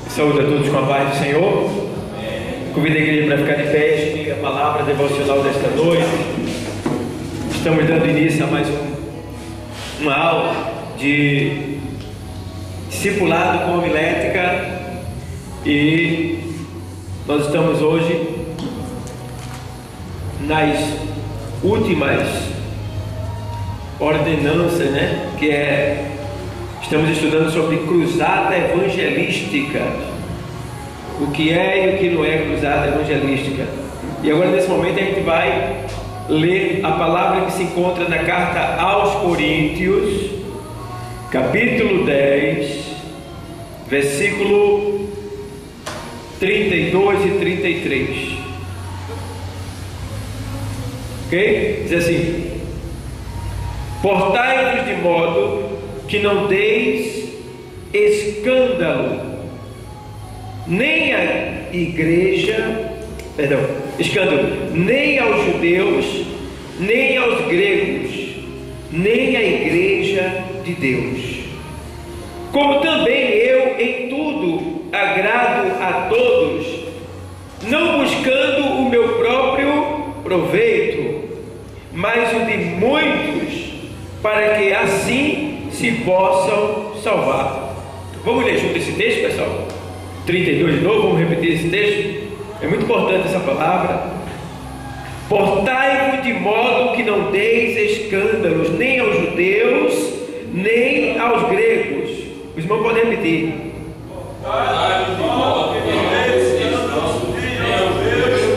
Saúde a todos com a paz do Senhor. Convido a igreja para ficar de pé e explicar a palavra devocional desta noite. Estamos dando início a mais uma aula de discipulado com homilética e nós estamos hoje nas últimas ordenanças, que estamos estudando sobre cruzada evangelística, o que é e o que não é cruzada evangelística. E agora nesse momento a gente vai ler a palavra que se encontra na carta aos Coríntios, capítulo 10, versículo 32 e 33. Ok? Diz assim: portai-vos de modo que não deis escândalo, nem à igreja, nem aos judeus, nem aos gregos, nem à igreja de Deus. Como também eu em tudo agrado a todos, não buscando o meu próprio proveito, mas o de muitos, para que assim se possam salvar. Vamos ler junto esse texto, pessoal? 32 de novo, vamos repetir esse texto. É muito importante essa palavra. Portai-vos de modo que não deis escândalos, nem aos judeus, nem aos gregos. Os irmãos podem repetir. Portai-vos de modo que não deis escândalos, nem aos judeus.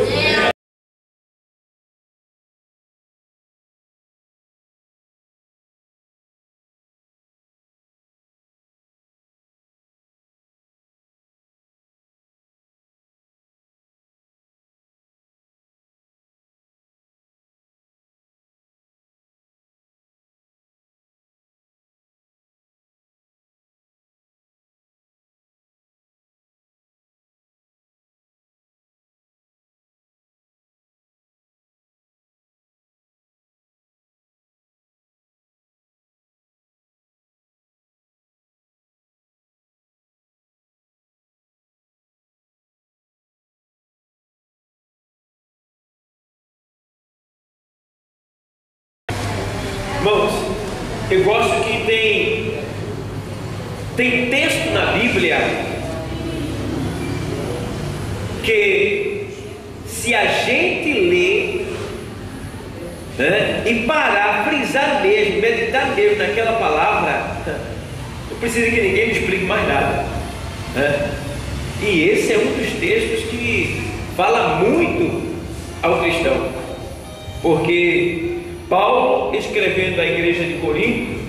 Irmãos, eu gosto que tem texto na Bíblia que, se a gente ler, e parar, frisar mesmo, meditar mesmo naquela palavra, não precisa que ninguém me explique mais nada. E esse é um dos textos que fala muito ao cristão, porque Paulo, escrevendo à igreja de Corinto,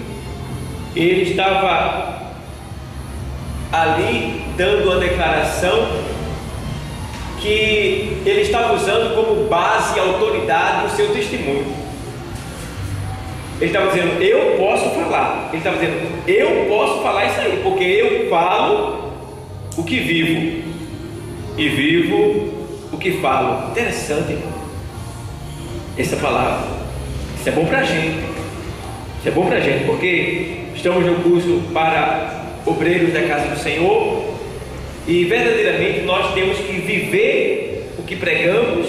ele estava ali dando uma declaração que ele estava usando como base e autoridade o seu testemunho. Ele estava dizendo: eu posso falar. Ele estava dizendo: eu posso falar isso aí, porque eu falo o que vivo e vivo o que falo. Interessante, irmão, essa palavra. Isso é bom para a gente. Isso é bom para a gente, porque estamos no curso para obreiros da casa do Senhor e verdadeiramente nós temos que viver o que pregamos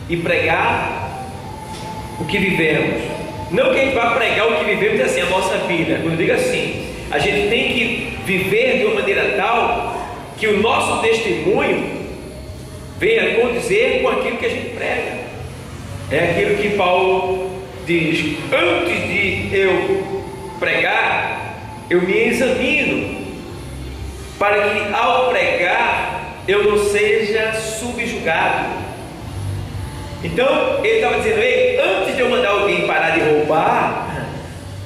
e pregar o que vivemos. Não que a gente vá pregar o que vivemos assim, a nossa vida. Quando eu digo assim, a gente tem que viver de uma maneira tal que o nosso testemunho venha condizer com aquilo que a gente prega. É aquilo que Paulo diz: antes de eu pregar, eu me examino, para que ao pregar eu não seja subjugado. Então ele estava dizendo: ei, antes de eu mandar alguém parar de roubar,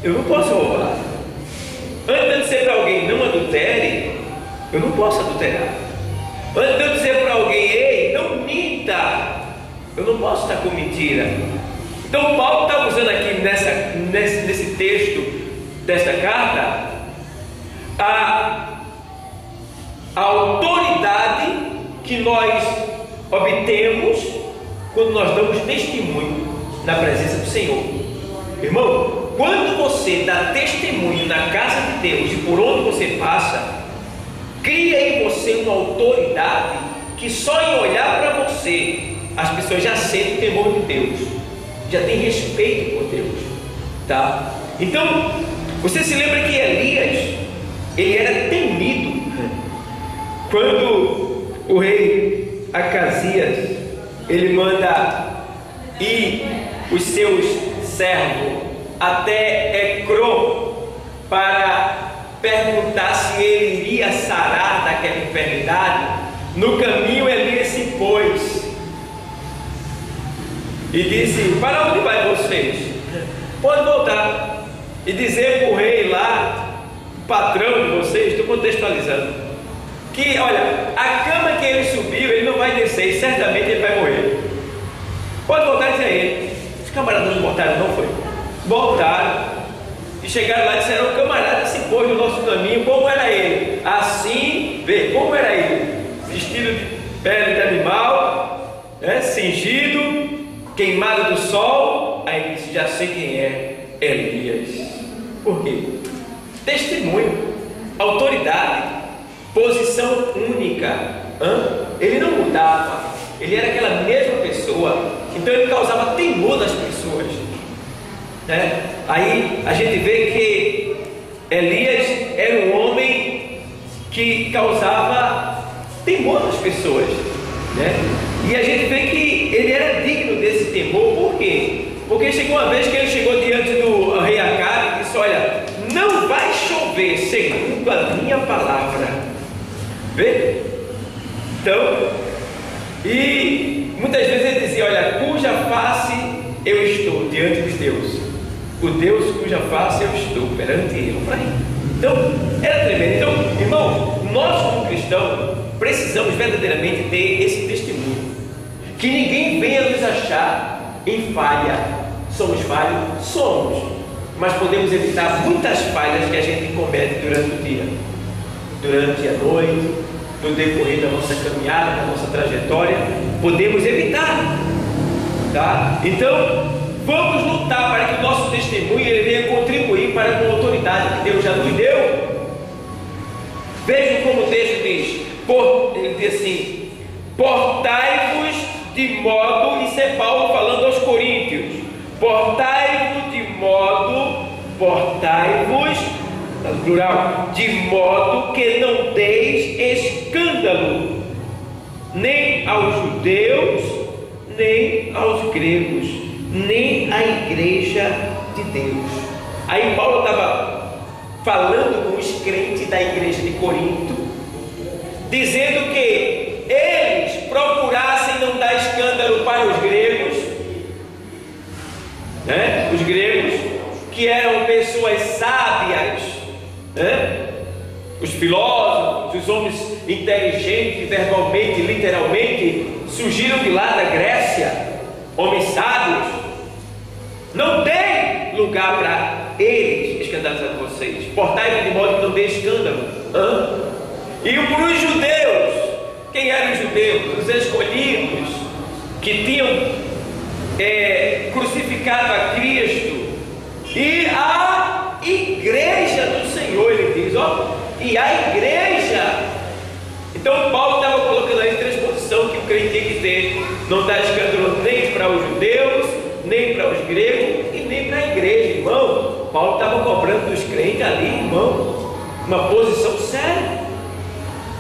eu não posso roubar. Antes de eu dizer para alguém: não adultere, eu não posso adulterar. Antes de eu dizer para alguém: ei, não minta, eu não posso estar com mentira. Então Paulo está usando aqui nesse texto desta carta a autoridade que nós obtemos quando nós damos testemunho na presença do Senhor. Irmão, quando você dá testemunho na casa de Deus e por onde você passa, cria em você uma autoridade que só em olhar para você as pessoas já sentem o temor de Deus, já tem respeito por Deus, tá? Então, você se lembra que Elias, ele era temido quando o rei Acasias, ele manda ir os seus servos até Ecrón para perguntar se ele iria sarar daquela enfermidade. No caminho Elias se pôs e disse: para onde vai vocês? Pode voltar e dizer para o rei lá, o patrão de vocês, estou contextualizando, que olha, a cama que ele subiu, ele não vai descer e certamente ele vai morrer. Pode voltar e dizer a ele. Os camaradas não voltaram, não foi? Voltaram e chegaram lá e disseram: o camarada se pôs no nosso caminho. Como era ele? Assim, vê, como era ele? Vestido de pele de animal, né? Cingido, queimado do sol. Aí ele disse: já sei quem é, Elias. Por quê? Testemunho, autoridade, posição única. Ele não mudava, ele era aquela mesma pessoa, então ele causava temor nas pessoas, né? Aí a gente vê que Elias era um homem que causava temor nas pessoas, né? E a gente vê que ele era digno desse temor. Por quê? Porque chegou uma vez que ele chegou diante do rei Acabe e disse: olha, não vai chover segundo a minha palavra. Vê? Então, e muitas vezes ele dizia: olha, cuja face eu estou diante de Deus, o Deus cuja face eu estou perante ele. Então, era tremendo. Então, irmão, nós como cristãos precisamos verdadeiramente ter esse testemunho, que ninguém venha nos achar em falha. Somos falhos? Somos, mas podemos evitar muitas falhas que a gente comete durante o dia, durante a noite, no decorrer da nossa caminhada, da nossa trajetória. Podemos evitar, tá? Então, vamos lutar para que o nosso testemunho ele venha contribuir para com a autoridade que Deus já nos deu. Vejam como o texto diz. Ele diz assim: portai-vos de modo, isso é Paulo falando aos coríntios, portai-vos, no plural, de modo que não deis escândalo, nem aos judeus, nem aos gregos, nem à igreja de Deus. Aí Paulo estava falando com os crentes da igreja de Corinto, dizendo que eles procurassem não dar escândalo para os gregos, né? Os gregos que eram pessoas sábias, né? Os filósofos, os homens inteligentes, verbalmente, literalmente, surgiram de lá da Grécia, homens sábios. Não tem lugar para eles escandalizar vocês. Portai-vos de modo que não dê escândalo. E para os judeus, quem eram os judeus? Os escolhidos, que tinham crucificado a Cristo, e a igreja do Senhor, ele diz, e a igreja. Então Paulo estava colocando aí transposição que o crente tem que ter: não dá escândalo nem para os judeus, nem para os gregos e nem para a igreja. Irmão, Paulo estava cobrando dos crentes ali, irmão, uma posição séria,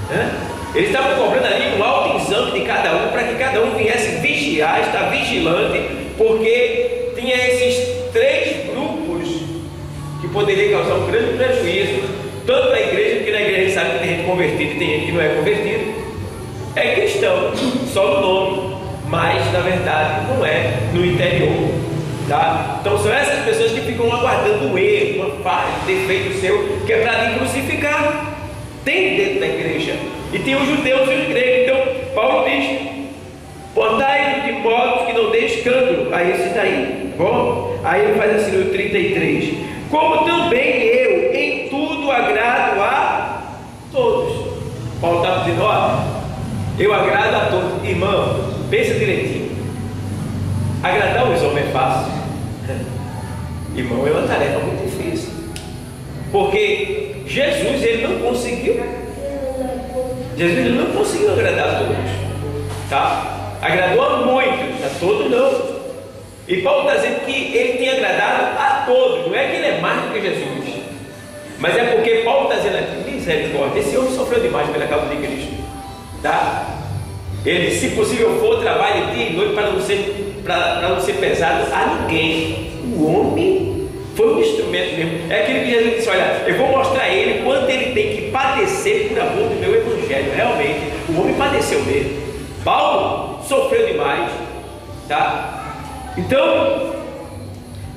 né? Ele estava cobrando ali um autoexame de cada um, para que cada um viesse vigiar, estar vigilante, porque tinha esses três grupos que poderiam causar um grande prejuízo, tanto na igreja, porque na igreja a gente sabe que tem gente convertida e tem gente que não é convertido, é cristão, só no nome, mas na verdade não é no interior, tá? Então são essas pessoas que ficam aguardando um erro, uma falha, um defeito seu, que é para lhe crucificar. Tem dentro da igreja, e tem os judeus e os gregos. Então Paulo diz: portai-vos de modo que não dê escândalo a esse daí, bom? Aí ele faz assim no 33: como também eu em tudo agrado a todos. Paulo está dizendo: eu agrado a todos. Irmão, pensa direitinho, agradar os homens é fácil? Irmão, é uma tarefa muito difícil, porque Jesus, ele não conseguiu. Jesus não conseguiu agradar a todos, tá? Agradou a muitos, a todos não. E Paulo está dizendo que ele tem agradado a todos. Não é que ele é mais do que Jesus, mas é porque Paulo está dizendo aqui: misericórdia, esse homem sofreu demais pela causa de Cristo, tá? Ele, se possível for, trabalhe dia e noite para não ser pesado a ninguém. O homem foi um instrumento mesmo. É aquele que Jesus disse: olha, eu vou mostrar a ele quanto ele tem que padecer por amor do meu evangelho. Realmente, o homem padeceu mesmo. Paulo sofreu demais, tá? Então,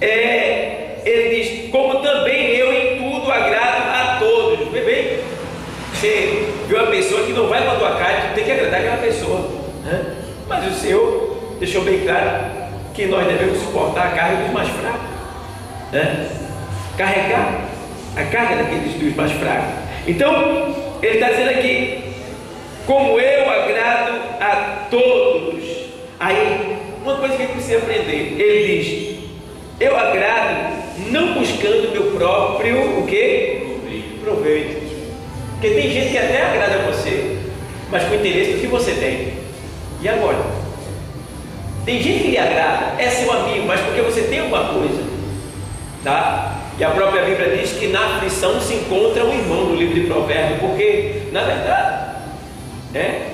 ele diz: como também eu em tudo agrado a todos. Vê bem, você vê uma pessoa que não vai com a tua cara, tu tem que agradar aquela pessoa, né? Mas o Senhor deixou bem claro que nós devemos suportar a carga dos mais fracos, né? Carregar a carga dos mais fracos. Então, ele está dizendo aqui: como eu agrado a todos. Aí, uma coisa que a gente precisa aprender, ele diz: eu agrado não buscando meu próprio, o quê? Proveito. Porque tem gente que até agrada a você, mas com interesse do que você tem. E agora? Tem gente que lhe agrada, é seu amigo, mas porque você tem alguma coisa, tá? E a própria Bíblia diz que na aflição se encontra um irmão, no livro de Provérbios, porque, na verdade,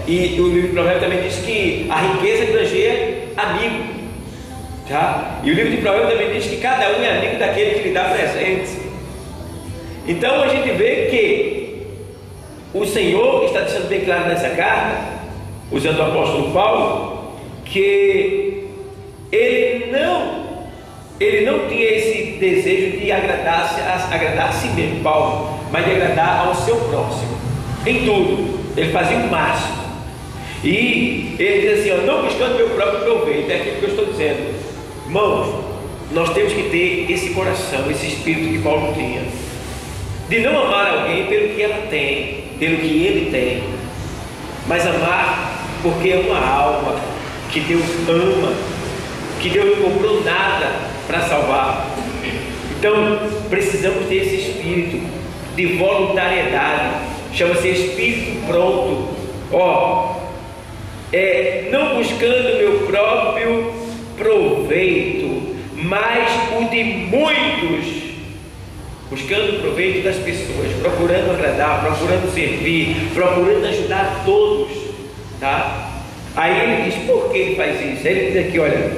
e o livro de Provérbios também diz que a riqueza granjeia amigo, tá? E o livro de Provérbios também diz que cada um é amigo daquele que lhe dá presente. Então a gente vê que o Senhor está deixando bem claro nessa carta, usando o apóstolo Paulo, que ele não tinha esse desejo de agradar a si mesmo, Paulo, mas de agradar ao seu próximo, em tudo. Ele fazia o máximo. E ele diz assim: ó, não buscando meu próprio proveito. É aquilo que eu estou dizendo, irmãos. Nós temos que ter esse coração, esse espírito que Paulo tinha, de não amar alguém pelo que ela tem, pelo que ele tem, mas amar porque é uma alma que Deus ama, que Deus não comprou nada para salvar. Então precisamos ter esse espírito de voluntariedade. Chama-se espírito pronto. Não buscando meu próprio proveito, mas o de muitos, buscando o proveito das pessoas, procurando agradar, procurando servir, procurando ajudar a todos, tá? Aí ele diz: por que ele faz isso? Ele diz aqui: olha,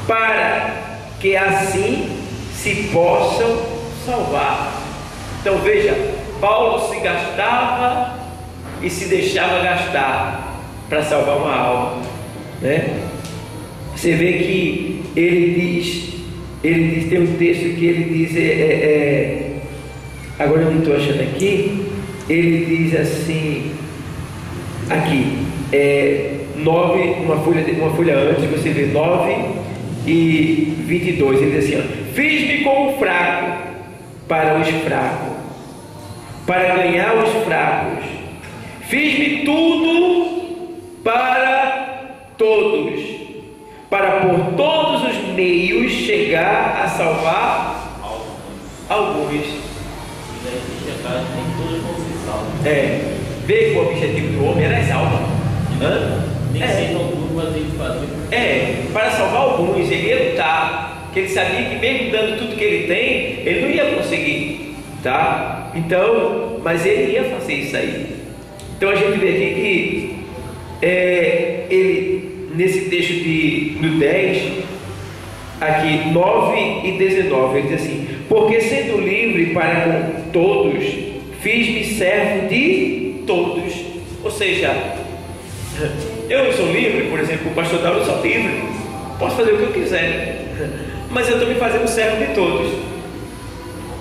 para que assim se possam salvar. Então veja, Paulo se gastava e se deixava gastar para salvar uma alma, né? Você vê que ele diz, tem um texto que ele diz, agora eu não estou achando aqui, ele diz assim, aqui, 9, uma folha antes, você vê 9:22, ele diz assim: ó, fiz-me como fraco para os fracos, para ganhar os fracos, fiz-me tudo para todos, para por todos os meios chegar a salvar alguns. Vê que o objetivo do homem era as almas. Para salvar alguns, ele ia lutar, porque ele sabia que mesmo dando tudo que ele tem, ele não ia conseguir, tá? Então, mas ele ia fazer isso aí. Então a gente vê aqui que ele, nesse texto no 10, aqui 9:19, ele diz assim: porque sendo livre para com todos, fiz-me servo de todos. Ou seja, eu não sou livre, por exemplo, o pastor Dauro, eu sou livre, posso fazer o que eu quiser, mas eu estou me fazendo servo de todos.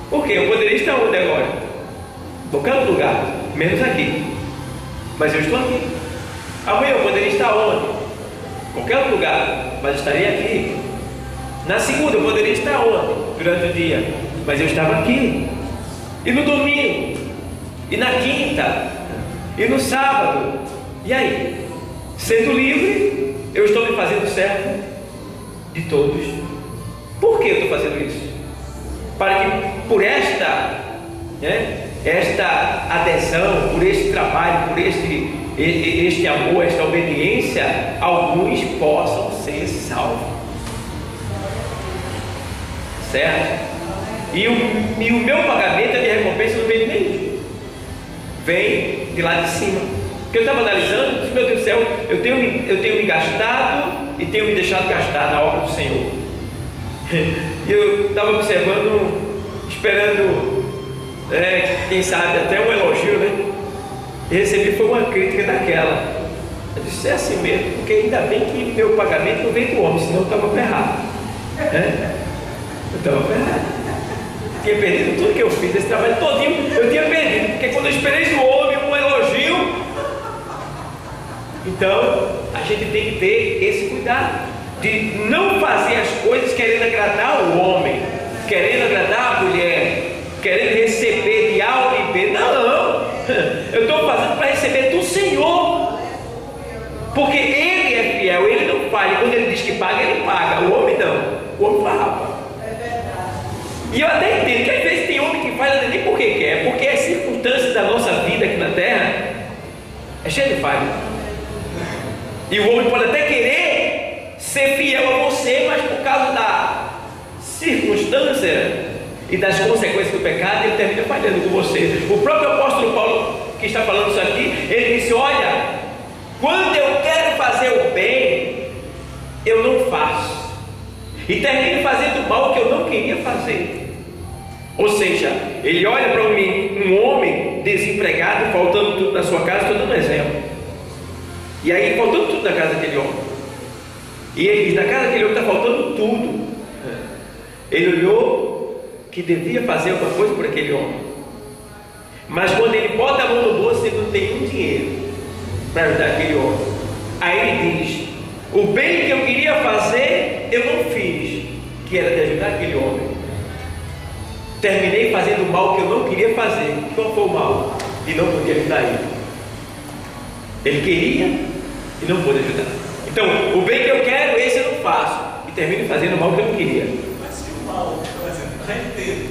Por quê? Eu poderia estar onde agora? Em qualquer lugar, menos aqui, mas eu estou aqui. Amanhã eu poderia estar onde? Em qualquer lugar, mas estaria aqui. Na segunda eu poderia estar onde? Durante o dia, mas eu estava aqui. E no domingo, e na quinta, e no sábado. E aí? Sendo livre, eu estou me fazendo servo de todos. Por que eu estou fazendo isso? Para que por esta esta adesão, por este trabalho, por este amor, esta obediência, alguns possam ser salvos. Certo? E o meu pagamento, a minha recompensa não vem de nenhum, vem de lá de cima. Porque eu estava analisando, meu Deus do céu, eu tenho me gastado e tenho me deixado gastar na obra do Senhor. E eu estava observando, esperando, quem sabe até um elogio, né? E recebi foi uma crítica daquela. Eu disse, é assim mesmo, porque ainda bem que meu pagamento não vem do homem, senão eu estava ferrado. Eu estava ferrado. Tinha perdido tudo que eu fiz, esse trabalho todinho eu tinha perdido, porque quando eu esperei do homem um elogio, então a gente tem que ter esse cuidado de não fazer as coisas querendo agradar o homem, querendo agradar a mulher, querendo receber de A ou de B. Não, eu estou fazendo para receber do Senhor, porque Ele é fiel, Ele não falha. Quando Ele diz que paga, Ele paga. O homem não, o homem farrapa. E eu até entendo que às vezes tem homem que falha nem porque quer, porque as circunstâncias da nossa vida aqui na terra é cheia de falha. E o homem pode até querer ser fiel a você, mas por causa da circunstância e das consequências do pecado, ele termina falhando com você. O próprio apóstolo Paulo, que está falando isso aqui, ele disse, olha, quando eu quero fazer o bem, eu não faço, e termino fazendo o mal que eu não queria fazer. Ou seja, ele olha para um homem desempregado, faltando tudo na sua casa, estou dando um exemplo, e aí faltando tudo na casa daquele homem, e ele diz, na casa daquele homem está faltando tudo. Ele olhou que devia fazer alguma coisa por aquele homem, mas quando ele bota a mão no bolso, ele não tem um dinheiro para ajudar aquele homem. Aí ele diz, o bem que eu queria fazer, eu não fiz, que era de ajudar aquele homem. Terminei fazendo o mal que eu não queria fazer. Qual foi o mal? E não podia ajudar ele. Ele queria e não pôde ajudar. Então, o bem que eu quero, esse eu não faço, e termino fazendo o mal que eu não queria. Mas se o mal, por exemplo, está inteiro,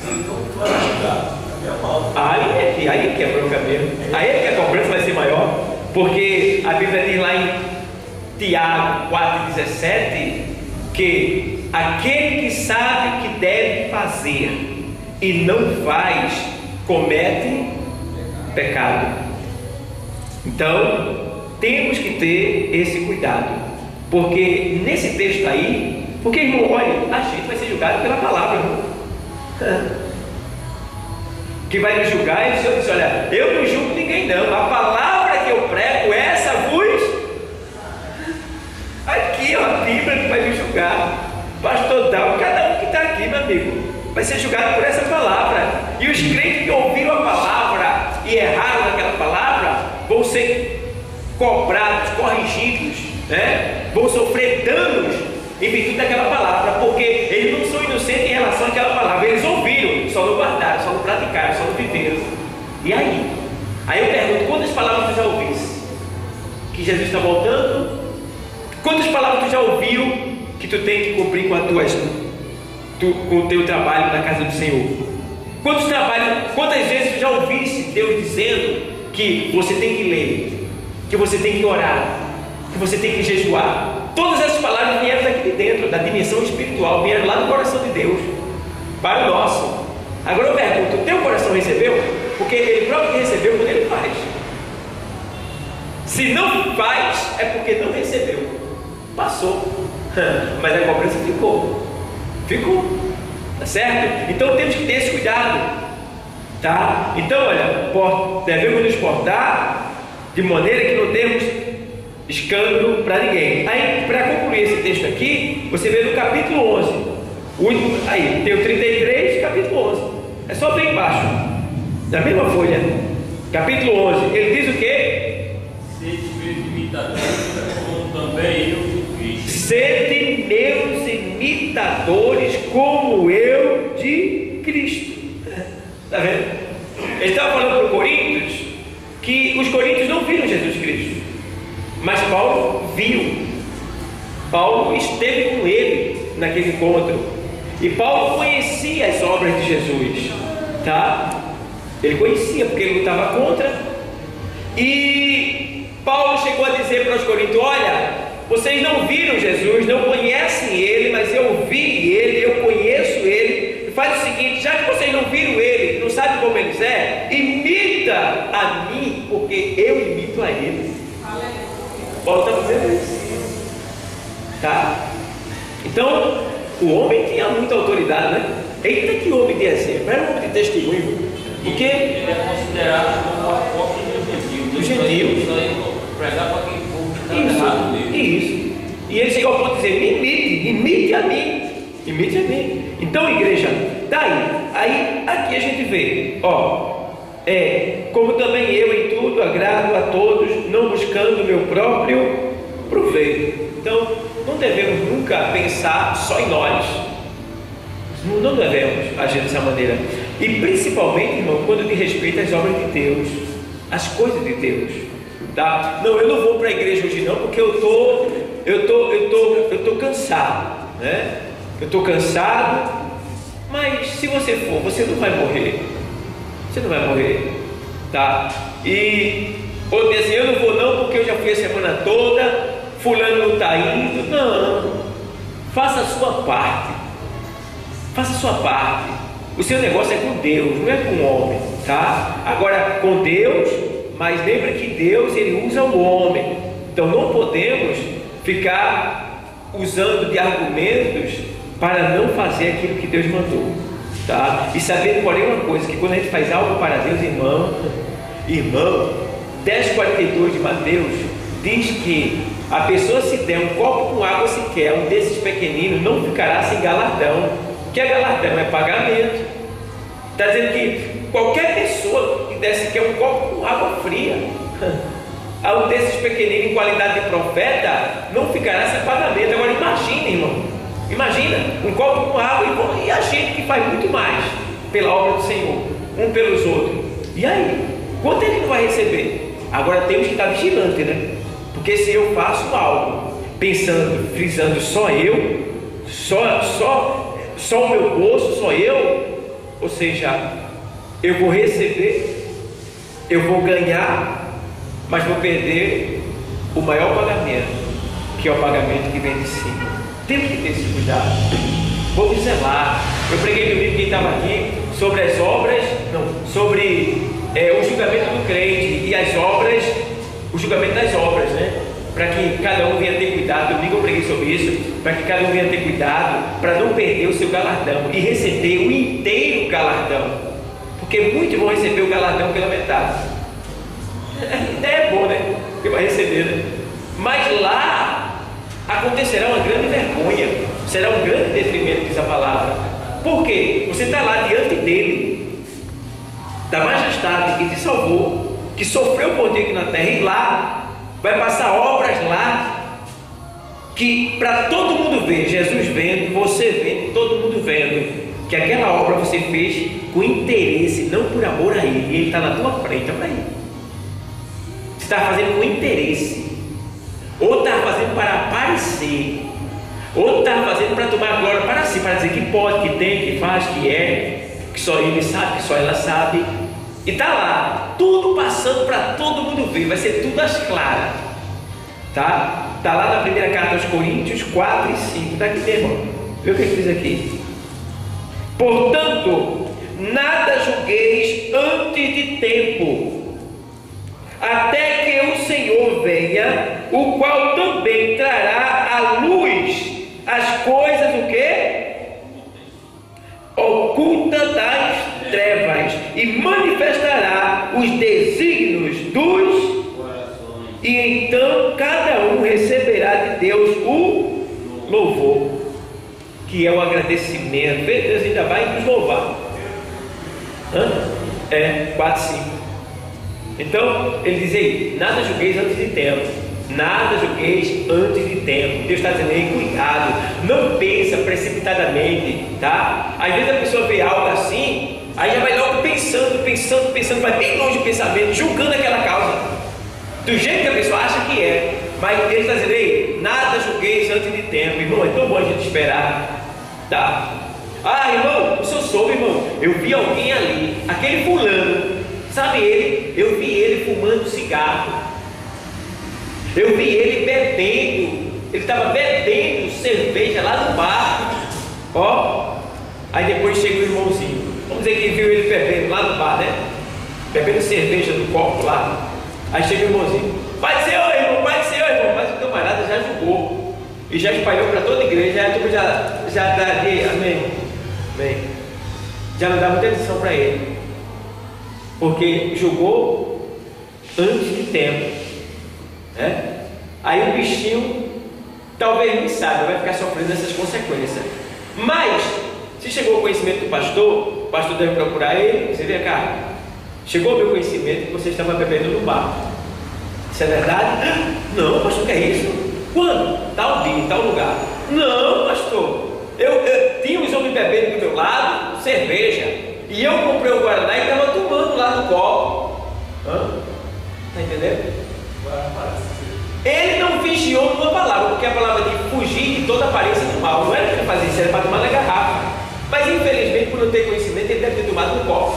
não vai ajudar, é mal. Aí que é bronca mesmo. Aí é que a cobrança vai ser maior, porque a Bíblia diz lá em Tiago 4,17 que aquele que sabe o que deve fazer e não faz, comete pecado. Então temos que ter esse cuidado, porque nesse texto aí, porque irmão, olha, a gente vai ser julgado pela palavra, que vai me julgar. E o Senhor disse, olha, eu não julgo ninguém não, a palavra que eu prego, essa vos aqui, ó, a Bíblia que vai me julgar. Pastor Dal, cada um que está aqui, meu amigo, vai ser julgado por essa palavra. E os crentes que ouviram a palavra e erraram naquela palavra vão ser cobrados, corrigidos, né? Vão sofrer danos em virtude daquela palavra, porque eles não são inocentes em relação àquela palavra. Eles ouviram, só não guardaram, só não praticaram, só não viveram. E aí? Aí eu pergunto, quantas palavras tu já ouviste? Que Jesus está voltando? Quantas palavras tu já ouviu que tu tem que cumprir com com o teu trabalho na casa do Senhor? Quantas vezes tu já ouviste Deus dizendo que você tem que ler, que você tem que orar, que você tem que jejuar? Todas essas palavras vieram daqui de dentro, da dimensão espiritual, vieram lá do coração de Deus para o nosso. Agora eu pergunto, o teu coração recebeu? Porque ele próprio que recebeu quando ele faz. Se não faz, é porque não recebeu. Passou, mas a cobrança ficou, tá certo? Então temos que ter esse cuidado, tá? Então olha, devemos nos portar de maneira que não temos escândalo para ninguém. Aí, para concluir esse texto aqui, você vê no capítulo 11, aí tem o 33, capítulo 11, é só bem embaixo, na mesma folha, capítulo 11, ele diz o quê? Sede meus imitadores, como também eu de Cristo. Sede meus imitadores, como eu de Cristo. Está vendo? Ele estava falando para os coríntios que os coríntios não viram Jesus Cristo, mas Paulo viu. Paulo esteve com ele naquele encontro, e Paulo conhecia as obras de Jesus, tá? Ele conhecia, porque ele lutava contra. E Paulo chegou a dizer para os coríntios: olha, vocês não viram Jesus, não conhecem ele, mas eu vi ele, eu conheço ele. Faz o seguinte: já que vocês não viram ele, não sabem como ele é, imita a mim, porque eu imito a ele. Paulo está dizendo isso, tá? Então o homem tinha muita autoridade, né? Eita, que homem de exemplo, era um homem de testemunho, porque ele é considerado como o apóstolo do gentil. Do gentil. Pregar para quem for errado dele. Isso. E ele chegou ao ponto de dizer: me imite a mim, imite a mim. Então, igreja, daí, aí aqui a gente vê, como também eu em tudo agrado a todos, não buscando o meu próprio proveito. Então, não devemos nunca pensar só em nós. Não devemos agir dessa maneira. E principalmente, irmão, quando diz respeito às obras de Deus, às coisas de Deus, tá? Não, eu não vou para a igreja hoje não, porque eu tô cansado, né? Eu estou cansado. Mas se você for, você não vai morrer. Você não vai morrer, tá? E ou dizer assim: eu não vou não, porque eu já fui a semana toda, fulano não está indo. Não, faça a sua parte. Faça a sua parte. O seu negócio é com Deus, não é com o homem, tá? Agora, com Deus, mas lembre que Deus, ele usa o homem. Então não podemos ficar usando de argumentos para não fazer aquilo que Deus mandou, tá? E saber, porém, uma coisa, que quando a gente faz algo para Deus, irmão, 10:42 de Mateus diz que a pessoa, se der um copo com água sequer, um desses pequeninos, não ficará sem galardão. Que é galardão? É pagamento. Está dizendo que qualquer pessoa que der sequer um copo com água fria, a um desses pequeninos em qualidade de profeta, não ficará sem pagamento. Agora imagina, irmão, imagina um copo com água e a gente que faz muito mais pela obra do Senhor, um pelos outros. E aí, quanto ele não vai receber? Agora temos que estar vigilantes, né? Porque se eu faço algo pensando, frisando só eu, só o meu bolso, só eu, ou seja, eu vou receber, eu vou ganhar, mas vou perder o maior pagamento, que é o pagamento que vem de cima. Temos que ter esse cuidado. Vamos zelar. Eu preguei domingo, quem estava aqui, sobre as obras, sobre o julgamento do crente e as obras, o julgamento das obras, né? Para que cada um venha ter cuidado. Domingo eu preguei sobre isso, para que cada um venha ter cuidado, para não perder o seu galardão e receber o inteiro galardão, porque muitos vão receber o galardão pela metade. A ideia é boa, né? Porque vai receber, né? Mas lá acontecerá uma grande vergonha, será um grande detrimento, diz a palavra. Por quê? Você está lá diante dele, da majestade que te salvou, que sofreu por ti aqui na terra, e lá vai passar obras lá, que para todo mundo ver, Jesus vendo, você vendo, todo mundo vendo, que aquela obra você fez com interesse, não por amor a Ele, e Ele está na tua frente. Olha aí, você está fazendo com interesse, ou está fazendo para aparecer, ou está fazendo para tomar glória para si, para dizer que pode, que tem, que faz, que é, que só ele sabe, que só ela sabe. E está lá, tudo passando para todo mundo ver, vai ser tudo às claras, tá? Está lá na primeira carta aos Coríntios 4 e 5, está aqui mesmo, vê o que ele diz aqui. Portanto, nada julgueis antes de tempo, até que o Senhor venha, o qual também trará à luz as coisas, o quê? Oculta das trevas, e manifestará os desígnios dos corações, e então cada um receberá de Deus o louvor, que é o agradecimento. Deus ainda vai nos louvar. 4, 5. Então ele diz aí: nada julgueis antes de tempo. Nada julgueis antes de tempo. Deus está dizendo aí: cuidado, não pensa precipitadamente, tá? Às vezes a pessoa vê algo assim, aí já vai logo pensando, vai bem longe do pensamento, julgando aquela causa, do jeito que a pessoa acha que é. Mas Ele está dizendo aí: nada julgueis antes de tempo. Irmão, é tão bom a gente esperar, tá? Ah, irmão, o senhor soube, irmão? Eu vi alguém ali, aquele fulano, sabe ele? Eu vi ele fumando cigarro. Eu vi ele bebendo. Ele estava bebendo cerveja lá no bar. Ó, aí depois chega o irmãozinho. Vamos dizer que viu ele bebendo lá no bar, né? Bebendo cerveja no copo lá. Aí chega o irmãozinho. Pai do Senhor, irmão, Pai do Senhor, irmão. Mas o camarada já julgou e já espalhou para toda a igreja. Aí a turma já dá de amém. Amém. Já não dá muita atenção para ele, porque julgou antes de tempo, né? Aí o bichinho talvez nem saiba, vai ficar sofrendo essas consequências. Mas se chegou ao conhecimento do pastor, o pastor deve procurar ele. Você vê, cara, chegou ao meu conhecimento que você estava bebendo no bar. Isso é verdade? Não, pastor, o que é isso? Quando? Tal dia, em tal lugar. Não, pastor, eu tinha uns homens bebendo do meu lado cerveja, e eu comprei o Guaraná e estava tomando lá no copo. Está entendendo? Ele não vigiou numa palavra, porque a palavra de fugir de toda aparência do mal. Não era para ele fazer isso, era para tomar na garrafa. Mas infelizmente, por não ter conhecimento, ele deve ter tomado no copo.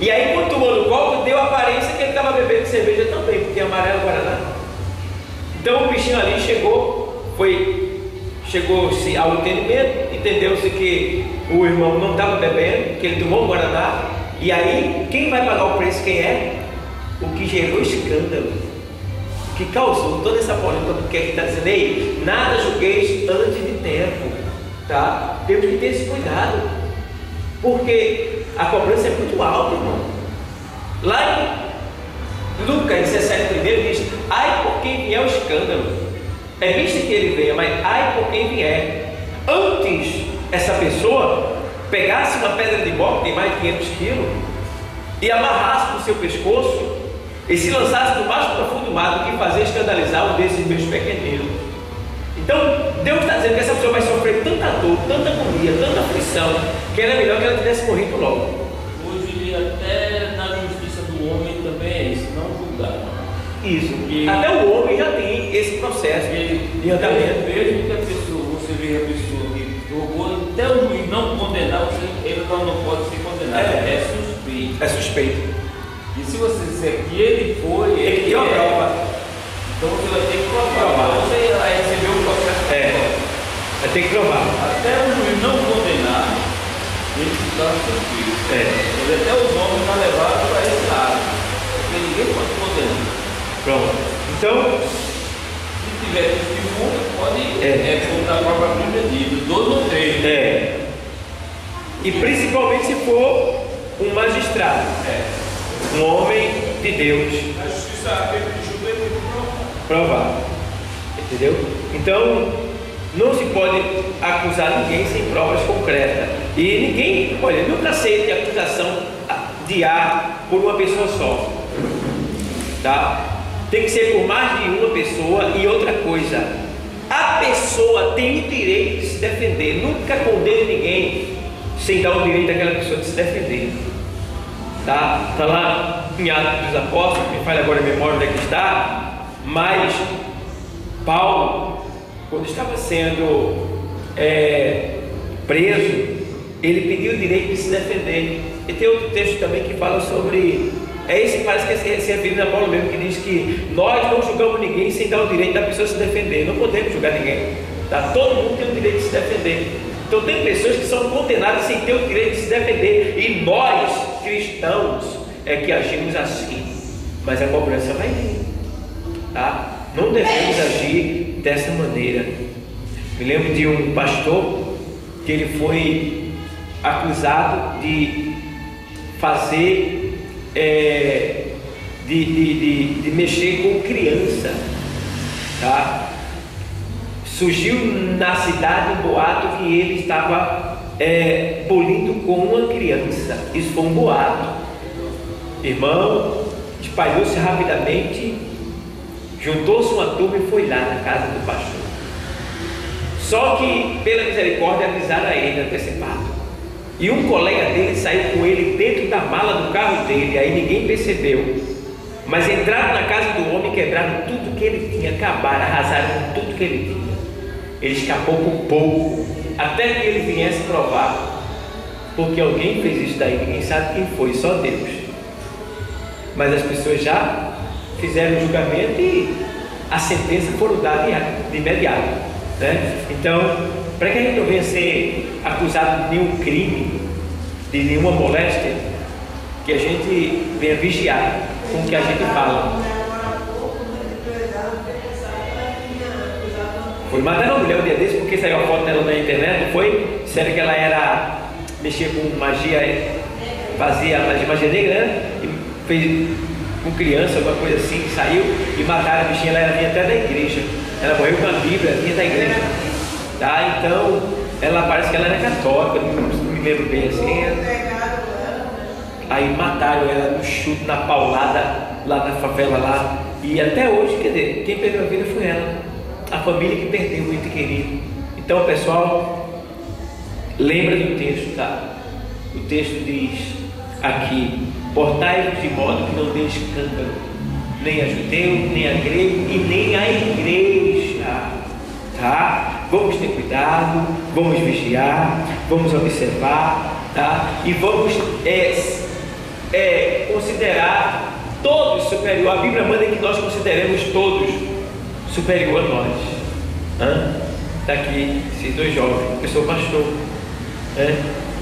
E aí, quando tomou no copo, deu a aparência que ele estava bebendo cerveja também, porque é amarelo Guaraná. Então o bichinho ali chegou-se ao entendimento, entendeu-se que o irmão não estava bebendo, que ele tomou o Guaraná. E aí, quem vai pagar o preço? Quem é? O que gerou escândalo, que causou toda essa polêmica, porque aqui está dizendo: ei, nada julgueis antes de tempo, tá? Temos que ter esse cuidado, porque a cobrança é muito alta, irmão. Lá em Lucas 17, primeiro diz: ai por quem vier o escândalo. É visto que ele venha, mas ai por quem vier. Antes essa pessoa pegasse uma pedra de morte, tem mais de 500 quilos, e amarrasse no seu pescoço e se lançasse no mais profundo mar do que fazer escandalizar um desses meus pequeninos. Então Deus está dizendo que essa pessoa vai sofrer tanta dor, tanta agonia, tanta aflição, que era melhor que ela tivesse morrido logo. Hoje até na justiça do homem também é isso, não julgar. Isso, até o homem já tem esse processo de andamento. Mesmo que a pessoa, você vê a pessoa que jogou, até o juiz não condenar, ele não pode ser condenado, é suspeito. É suspeito. E se você disser que ele foi, ele tem uma prova. Então você vai ter que provar. Você vai receber o processo. Vai ter que provar. Até o juiz não condenar, ele se torna suspeito. Até os homens estão levados para esse lado, porque ninguém pode condenar. Pronto. Então, se tiver testemunha, pode contar a própria Bíblia diz, 12 ou 13. E principalmente se for um magistrado, um homem de Deus. A justiça de Judá é muito provável. Entendeu? Então, não se pode acusar ninguém sem provas concretas. E ninguém, olha, nunca aceite a acusação de A por uma pessoa só. Tá? Tem que ser por mais de uma pessoa. E outra coisa, a pessoa tem o direito de se defender. Nunca condene ninguém sem dar o direito daquela pessoa de se defender. Tá? Está lá em Atos dos Apóstolos, me fale agora a memória onde é que está. Mas Paulo, quando estava sendo preso, ele pediu o direito de se defender. E tem outro texto também que fala sobre, esse parece que se referindo a Paulo mesmo, que diz que nós não julgamos ninguém sem dar o direito da pessoa se defender. Não podemos julgar ninguém, tá? Todo mundo tem o direito de se defender. Então tem pessoas que são condenadas sem ter o direito de se defender, e nós, cristãos, é que agimos assim. Mas a cobrança vai vir, tá? Não devemos agir dessa maneira. Me lembro de um pastor que ele foi acusado de fazer, de mexer com criança, tá? Surgiu na cidade um boato que ele estava polindo com uma criança. Isso foi um boato, irmão. Espalhou-se rapidamente, juntou-se uma turma e foi lá na casa do pastor. Só que, pela misericórdia, avisaram a ele antecipado. E um colega dele saiu com ele dentro da mala do carro dele, aí ninguém percebeu. Mas entraram na casa do homem, quebraram tudo que ele tinha, acabaram, arrasaram tudo que ele tinha. Ele escapou por pouco, até que ele viesse provar, porque alguém fez isso daí, ninguém sabe quem foi, só Deus. Mas as pessoas já fizeram o julgamento e a sentença foram dadas de imediato, né? Então, para que a gente não venha ser acusado de nenhum crime, de nenhuma moléstia, que a gente venha vigiar com o que a gente fala. Foi matar uma mulher um dia desse porque saiu a foto dela na internet, não foi? Disseram que ela mexia com magia, fazia magia negra, né? E fez com criança, alguma coisa assim, que saiu e mataram a bichinha. Ela vinha até da igreja, ela morreu com a Bíblia, vinha da igreja, tá? Então, ela parece que ela era católica, não me lembro bem assim. Aí mataram ela no chute, na paulada, lá na favela lá. E até hoje, quer dizer, quem perdeu a vida foi ela, a família que perdeu o ente querido. Então, pessoal, lembra do texto, tá? O texto diz aqui: portai-vos de modo que não dê escândalo, nem a judeu, nem a grego e nem a igreja, tá? Vamos ter cuidado, vamos vigiar, vamos observar, tá? E vamos considerar todos superior. A Bíblia manda que nós consideremos todos superior a nós. Está aqui esses dois jovens. Eu sou pastor,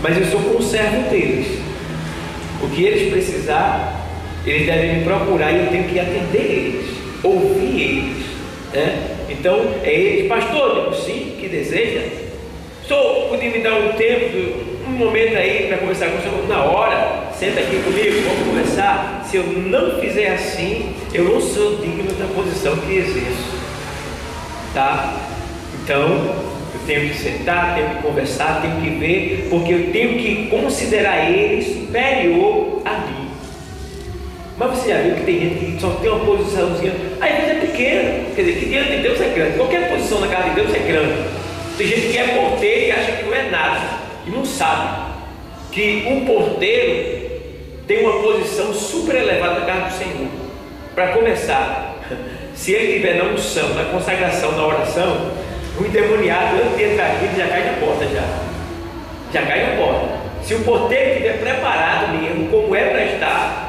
mas eu sou conservo deles. O que eles precisar, eles devem me procurar e eu tenho que atender eles, ouvir eles, Então é eles, pastor, eu sim, que deseja. Senhor, podia me dar um tempo, um momento aí para conversar com o senhor na hora? Senta aqui comigo, vamos conversar. Se eu não fizer assim, eu não sou digno da posição que exerço, tá? Então eu tenho que sentar, tenho que conversar, tenho que ver, porque eu tenho que considerar ele superior a mim. Mas você já viu que tem gente que só tem uma posiçãozinha, às vezes é pequena, quer dizer, que diante de Deus é grande. Qualquer posição na casa de Deus é grande. Tem gente que é porteiro e acha que não é nada, e não sabe que um porteiro tem uma posição super elevada na casa do Senhor. Para começar, se ele tiver na unção, na consagração, na oração, o endemoniado, antes de entrar aqui, já cai na porta, já cai na porta. Se o porteiro estiver preparado mesmo, como é para estar.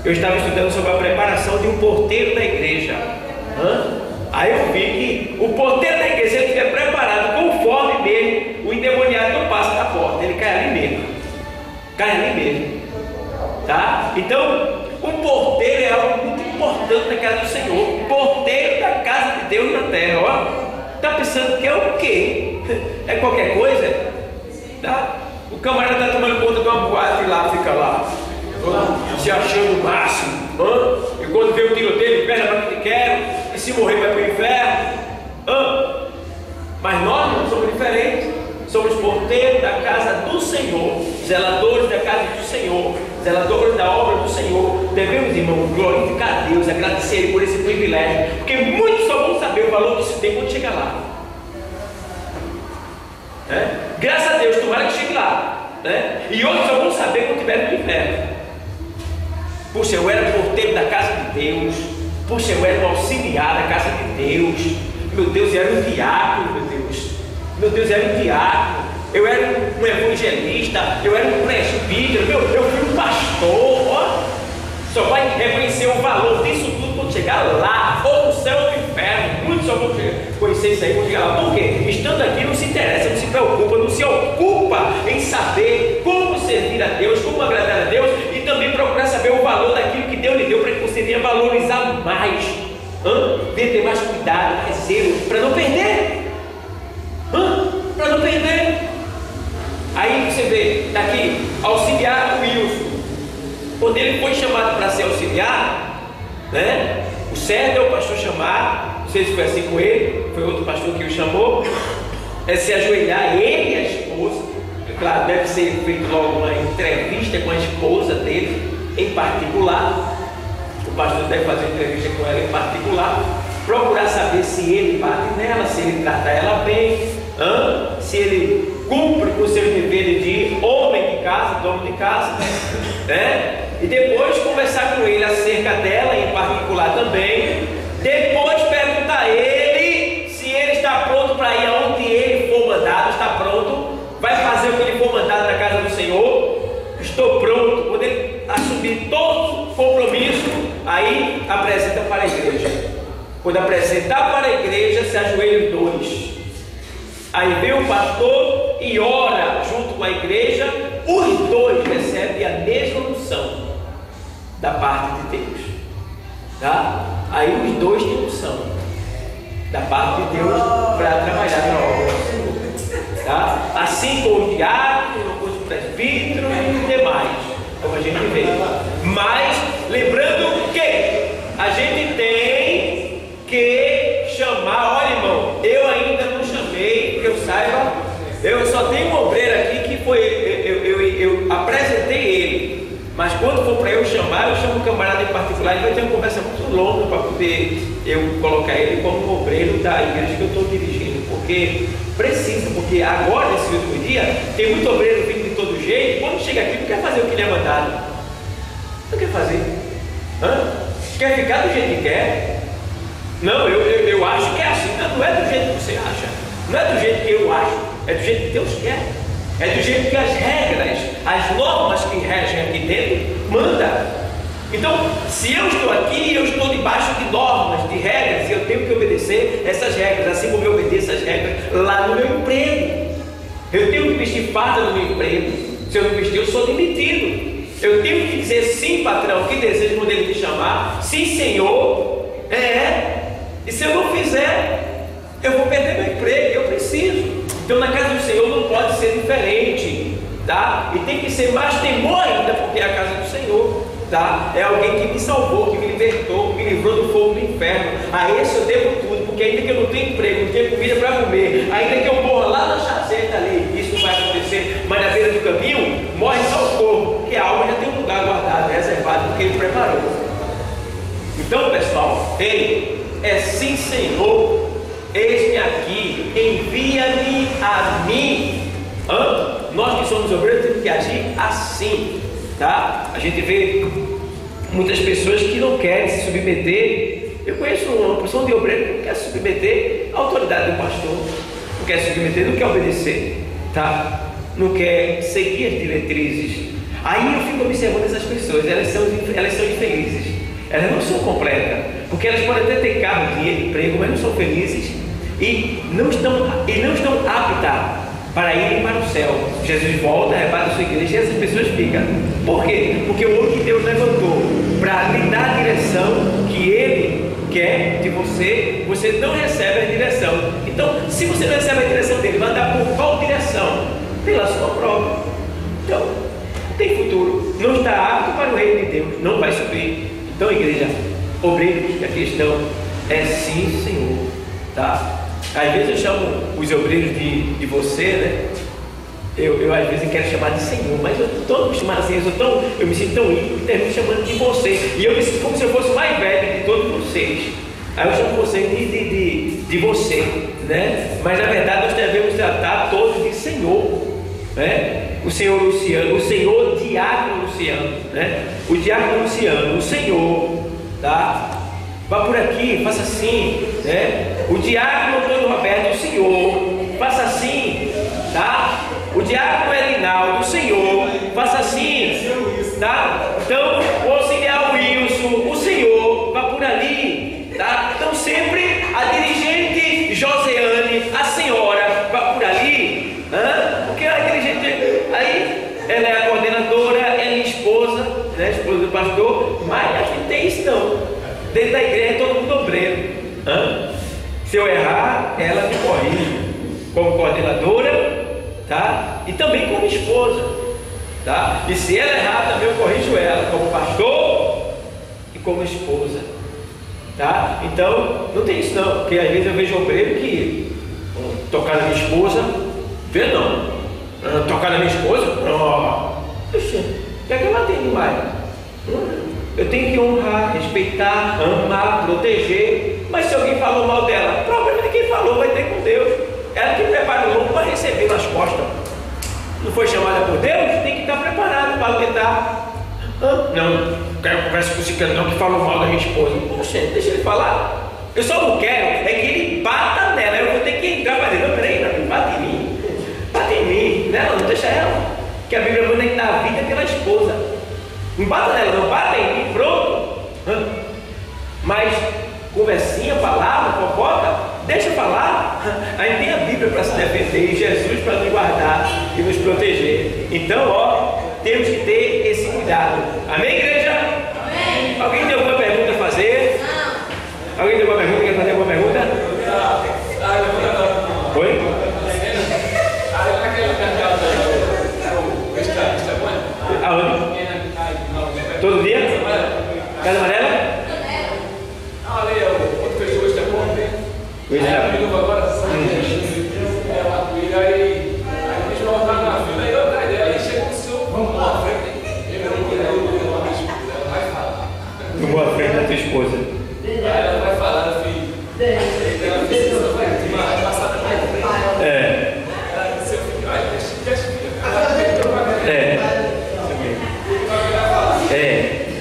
Eu estava estudando sobre a preparação de um porteiro da igreja. Aí eu vi que o porteiro da igreja, se ele estiver preparado conforme mesmo, o endemoniado não passa da porta, ele cai ali mesmo, tá? Então, o porteiro é algo muito importante na casa do Senhor. Porteiro da casa de Deus na terra, ó. Tá pensando que é o quê? É qualquer coisa? Tá? O camarada está tomando conta de uma boate e lá fica lá, se achando o máximo, e quando vê o tiroteio, pega para que quero, e se morrer vai para o inferno. Mas nós não somos diferentes, somos porteiros da casa do Senhor, zeladores da casa do Senhor, zeladores da obra do Senhor. Devemos, irmão, glorificar a Deus, agradecer Ele por esse privilégio, porque muitos só vão saber o valor que isso tem quando chegar lá. Graças a Deus, tomara que chegue lá, e outros só vão saber quando estiver no inferno. Puxa, eu era porteiro da casa de Deus. Puxa, eu era um auxiliar da casa de Deus. Meu Deus, eu era um diácono, meu Deus, eu era um diácono. Eu era um evangelista, eu era um presbítero, eu fui um pastor, ó. Só vai reconhecer o valor disso tudo quando chegar lá, ou no céu ou no inferno. Muitos só vão conhecer isso aí quando chegar lá. Por quê? Estando aqui não se interessa, não se preocupa, não se ocupa em saber como servir a Deus, como agradar a Deus, e também procurar saber o valor daquilo que Deus lhe deu, para que você venha valorizar mais, venha ter mais cuidado, mais zelo, para não perder, para não perder. Aí você vê, está aqui, auxiliar Wilson. Quando ele foi chamado para ser auxiliar, o certo é o pastor chamar, não sei se foi assim com ele, foi outro pastor que o chamou, é se ajoelhar, ele e a esposa. Claro, deve ser feito logo uma entrevista com a esposa dele, em particular. O pastor deve fazer entrevista com ela em particular, procurar saber se ele bate nela, se ele trata ela bem, se ele cumpre com o seu dever de homem de casa, dono de casa, e depois conversar com ele acerca dela em particular também. Depois perguntar a ele se ele está pronto para ir aonde ele for mandado, está pronto. apresenta para a igreja. Quando apresentar para a igreja, se ajoelham 2. Aí vem o pastor e ora junto com a igreja. Os 2 recebem a mesma unção da parte de Deus, tá? Aí os 2 têm unção da parte de Deus para trabalhar na obra do Senhor, tá? Assim como os diáconos, como os presbíteros e os demais, como a gente vê. Mas lembrando que a gente tem que chamar. Olha, irmão, eu ainda não chamei, que eu saiba. Eu só tenho um obreiro aqui que foi, eu apresentei ele. Mas quando for para eu chamar, eu chamo um camarada em particular. Ele vai ter uma conversa muito longa para poder eu colocar ele como um obreiro da igreja que eu estou dirigindo. Porque precisa, porque agora, nesse último dia, tem muito obreiro vindo de todo jeito. Quando chega aqui, não quer fazer o que lhe é mandado. Não quer fazer. Quer ficar do jeito que quer. Não, eu acho que é assim. Não é do jeito que você acha. Não é do jeito que eu acho. É do jeito que Deus quer. É do jeito que as regras, as normas que regem aqui dentro, manda. Então, se eu estou aqui, eu estou debaixo de normas, de regras, e eu tenho que obedecer essas regras, assim como eu obedeço essas regras lá no meu emprego. Eu tenho que vestir farda no meu emprego. Se eu não vestir, eu sou demitido. Eu tenho que dizer sim, patrão, que desejo quando ele me chamar. Sim, senhor. E se eu não fizer, eu vou perder meu emprego. Eu preciso. Então, na casa do Senhor não pode ser diferente, tá? E tem que ser mais temor ainda, porque é a casa do Senhor, tá? É alguém que me salvou, que me libertou, que me livrou do fogo do inferno. A esse eu devo tudo, porque ainda que eu não tenha emprego, não tenha comida para comer, ainda que eu morra lá na chazeta ali, isso não vai acontecer, mas na beira do caminho, morre só o corpo, porque a alma já tem um lugar guardado, reservado, porque Ele preparou. Então, pessoal, é sim, Senhor, eis-me aqui, envia-me a mim. Nós que somos obreiros temos que agir assim, tá? A gente vê muitas pessoas que não querem se submeter. Eu conheço uma pessoa de obreiro que não quer se submeter à autoridade do pastor, não quer se submeter, não quer obedecer, tá? Não quer seguir as diretrizes. Aí eu fico observando essas pessoas, elas são infelizes, elas não são completas, porque elas podem até ter carro, dinheiro, emprego, mas não são felizes e não estão aptas para irem para o céu. Jesus volta, arrebata a sua igreja e essas pessoas ficam. Por quê? Porque o homem que Deus levantou para lhe dar a direção que Ele quer de você, você não recebe a direção. Então, se você não recebe a direção dele, vai andar por qual direção? Pela sua própria. Então, não tem futuro, não está apto para o reino de Deus, não vai subir. Então, igreja, obreiros, a questão é sim, Senhor, tá? Às vezes eu chamo os obreiros de você, né? Eu às vezes quero chamar de Senhor, mas eu estou acostumado assim, eu me sinto tão íntimo que termino chamando de você. E eu me sinto como se eu fosse o mais velho de todos vocês. Aí eu chamo vocês de você, né? Mas na verdade nós devemos tratar todos de Senhor, né? O Senhor Luciano, o Senhor Diácono Luciano, né? O Diácono Luciano, o Senhor, tá? Vá por aqui, faça assim, né? O Diácono Antônio Roberto, o Senhor, faça assim, tá? O Diácono Elinaldo, o Senhor, faça assim, tá? Então, o auxiliar Wilson, o Senhor, vá por ali, tá? Então, sempre a dirigente Joseane, a senhora, vá por ali, porque a dirigente, aí, ela é a coordenadora, ela é esposa, né? Esposa do pastor, mas aqui não tem isso não. Dentro da igreja é todo mundo obreiro. Se eu errar, ela me corrige como coordenadora, tá? E também como esposa, tá? E se ela errar, também eu corrijo ela como pastor e como esposa, tá? Então, não tem isso não, porque às vezes eu vejo obreiro que tocar na minha esposa, vê não, tocar na minha esposa, puxa, o que é que ela tem demais? Eu tenho que honrar, respeitar, amar, proteger. Mas se alguém falou mal dela, o problema de quem falou vai ter com Deus. Ela que prepara o lobo para receber nas costas. Não foi chamada por Deus? Tem que estar preparado para aguentar. Não quero conversa com esse cantão que falou mal da minha esposa. Poxa, deixa ele falar. Eu só não quero é que ele bata nela. Eu vou ter que entrar para dizer, não, peraí, não, bate em mim. Bate em mim. Não deixa ela. Que a Bíblia manda que dá a vida pela esposa. Não bata nela, não bata em mim, pronto. Mas conversinha, palavra, fofoca, deixa falar. A gente tem a Bíblia para se defender e Jesus para nos guardar e nos proteger. Então, ó, temos que ter esse cuidado. Amém, igreja? Amém. Alguém tem alguma pergunta a fazer? Não. Alguém tem alguma pergunta? Quer fazer alguma pergunta? Oi? Aonde? Todo dia? Casa amarela? Não, ali é o outro fechou este ponto. Hoje é. Aí a gente voltar na fila e outra ideia. Aí chega o senhor, vamos lá, frente. Ela vai falar. Eu vou à frente da tua esposa. Aí ela vai falar, filho. Ela fez isso, vai passar na frente. É. Ela disse, filho, olha, deixa.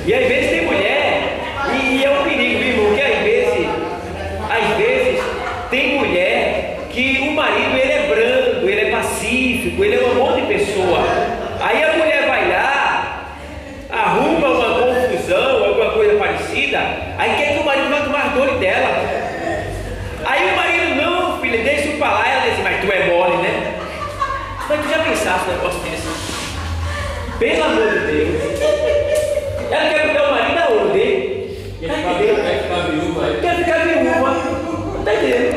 E às vezes tem mulher, e é um perigo, viu, irmão? Que às vezes tem mulher que o marido ele é brando, ele é pacífico, ele é um amor de pessoa. Aí a mulher vai lá, arruma uma confusão, alguma coisa parecida, aí quer que o marido vá tomar dor dela. Aí o marido, não, filha, deixa eu falar. Ela diz, mas tu é mole, né? Mas tu já pensaste no negócio desse? Pelo amor de Deus. Ela quer botar o marido aonde? Quer ficar viúva. Não está entendendo?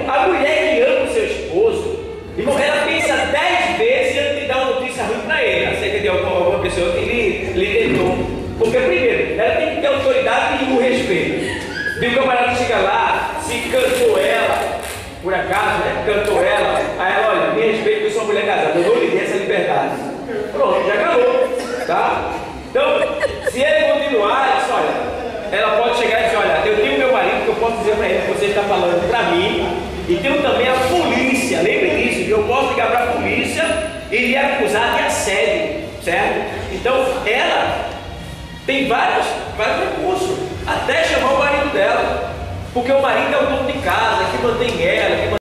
A mulher que ama o seu esposo, irmão, ela pensa 10 vezes antes de dar uma notícia ruim para ele, acerca de alguma pessoa que lhe tentou. Porque, primeiro, ela tem que ter autoridade e o respeito. E o camarada chega lá, se cantou ela, por acaso, né? Cantou ela, aí ela, olha, me respeito, eu sou uma mulher casada, eu não lhe dei essa liberdade. Pronto, já acabou, tá? Então, se ele continuar, diz, olha, ela pode chegar e dizer, olha, eu tenho meu marido que eu posso dizer para ele que você está falando para mim, e tenho também a polícia, lembre disso, eu posso ligar para a polícia e lhe acusar de assédio, certo? Então, ela tem vários recursos, até chamar o marido dela, porque o marido é o dono de casa, que mantém ela, que mantém...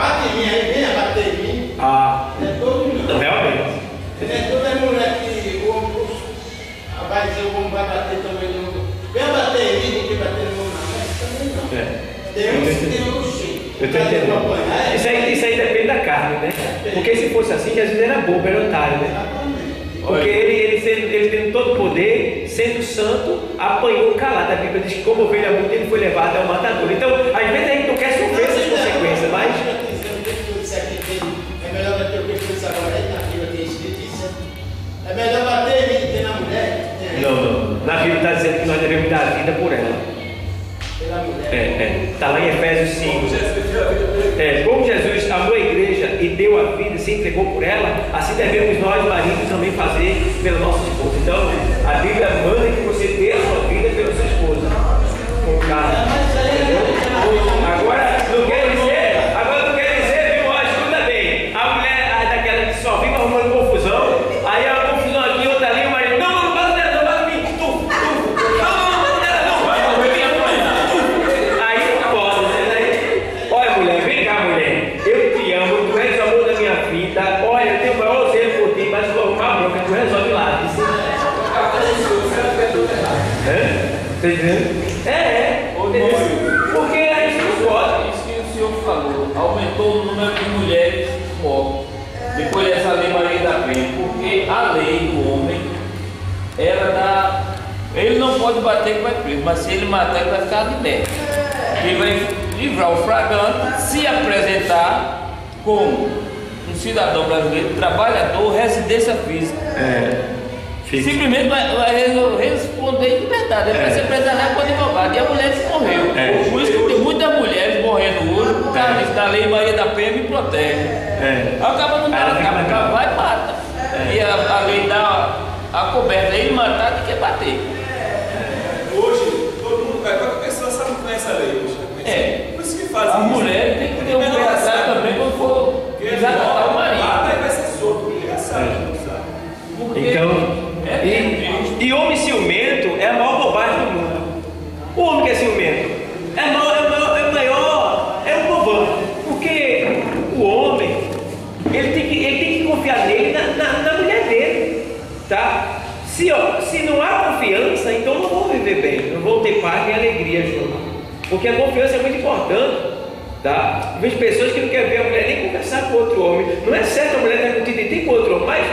Bate em mim aí, venha bater em mim. Ah, É todo mundo. realmente. É toda mulher que o homem vai dizer o homem vai bater também no. Venha bater em mim, ninguém bater no homem, não. Mas também não. Deus tem um jeito. Eu estou entendendo. Isso aí depende da carne, né? Porque se fosse assim, Jesus era bobo, era otário, né? Porque ele tendo todo o poder, sendo santo, apanhou calado. A Bíblia diz que como ovelha muda, ele foi levado ao matador. Então, às vezes a gente não quer sofrer essas consequências, mas... É melhor bater o que eu disse agora aí, na Bíblia tem escrito isso. É melhor bater em mim do que na mulher. Não. Na Bíblia está dizendo que nós devemos dar a vida por ela. Pela mulher. Está lá em Efésios 5. Como Jesus amou a igreja e deu a vida, se entregou por ela, assim devemos nós, maridos, também fazer pela nossa esposa. Então, a Bíblia manda que você dê a sua vida pela sua esposa. Com cara. Agora, não quer dizer, viu? Ó, escuta bem. A mulher daquela que só vive arrumando confusão, aí a confusão aqui, outra ali, o marido, não bata nela, não bata em mim, não. Aí não pode, né? Olha, mulher, vem cá, mulher. Eu te amo, tu és o amor da minha vida. Olha, eu tenho o maior zelo por ti, mas vou arrumar a bronca, tu resolve lá. Tá entendendo? Porque a gente não pode. Isso que o senhor falou, aumentou o número de mulheres mortas depois dessa lei Maria da Penha, porque a lei do homem, ela dá. Ele não pode bater que vai preso, mas se ele matar, ele vai ficar liberto. Ele vai livrar o flagrante, se apresentar como um cidadão brasileiro, trabalhador, residência física. Simplesmente vai responder em liberdade. Ele vai se apresentar com advogado. E a mulher que morreu. Por isso que tem muitas mulheres morrendo hoje, por causa da Lei Maria da Penha me protege. Acaba não dando, vai e mata. E a lei dá a coberta, ele matar, tem que bater. Hoje, todo mundo vai, qualquer pessoa sabe que conhece a lei hoje. Por isso que faz a isso. mulher tem que ter um pé atrás também quando for desacatar o marido. Mata e vai ser solto, engraçado. Então, e homem ciumento é a maior bobagem do mundo. O homem que é ciumento é o maior, é o bobão. Porque o homem, ele tem que confiar nele, na mulher dele, tá? Se não há confiança, então não vão viver bem, não vão ter paz nem alegria junto. Porque a confiança é muito importante, tá? Vejo pessoas que não querem ver a mulher nem conversar com outro homem. Não é certo a mulher estar curtindo e tem com outro homem, mas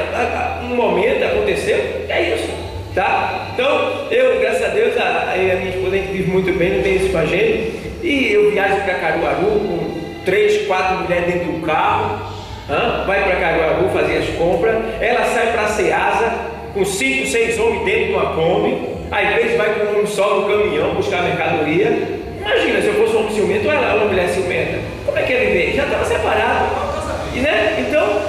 um momento aconteceu, é isso, tá? Então, eu, graças a Deus, a minha esposa, a gente vive muito bem, não tem isso com a gente. E eu viajo para Caruaru com 3, 4 mulheres dentro do carro, vai para Caruaru fazer as compras, ela sai para a Ceasa com 5, 6 homens dentro de uma Kombi, às vezes vai com um só no caminhão buscar mercadoria. Imagina se eu fosse um homem ciumento ou ela uma mulher ciumenta, como é que ia viver? Já estava separado, né? Então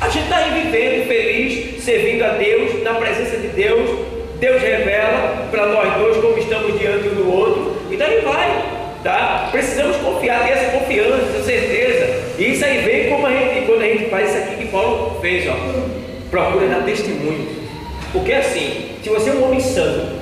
a gente está aí vivendo feliz, servindo a Deus, na presença de Deus. Deus revela para nós dois como estamos diante um do outro, e daí vai, tá? Precisamos confiar, ter essa confiança, essa certeza. E isso aí vem como quando a gente faz isso aqui que Paulo fez, ó, procura dar testemunho. Porque assim, se você é um homem santo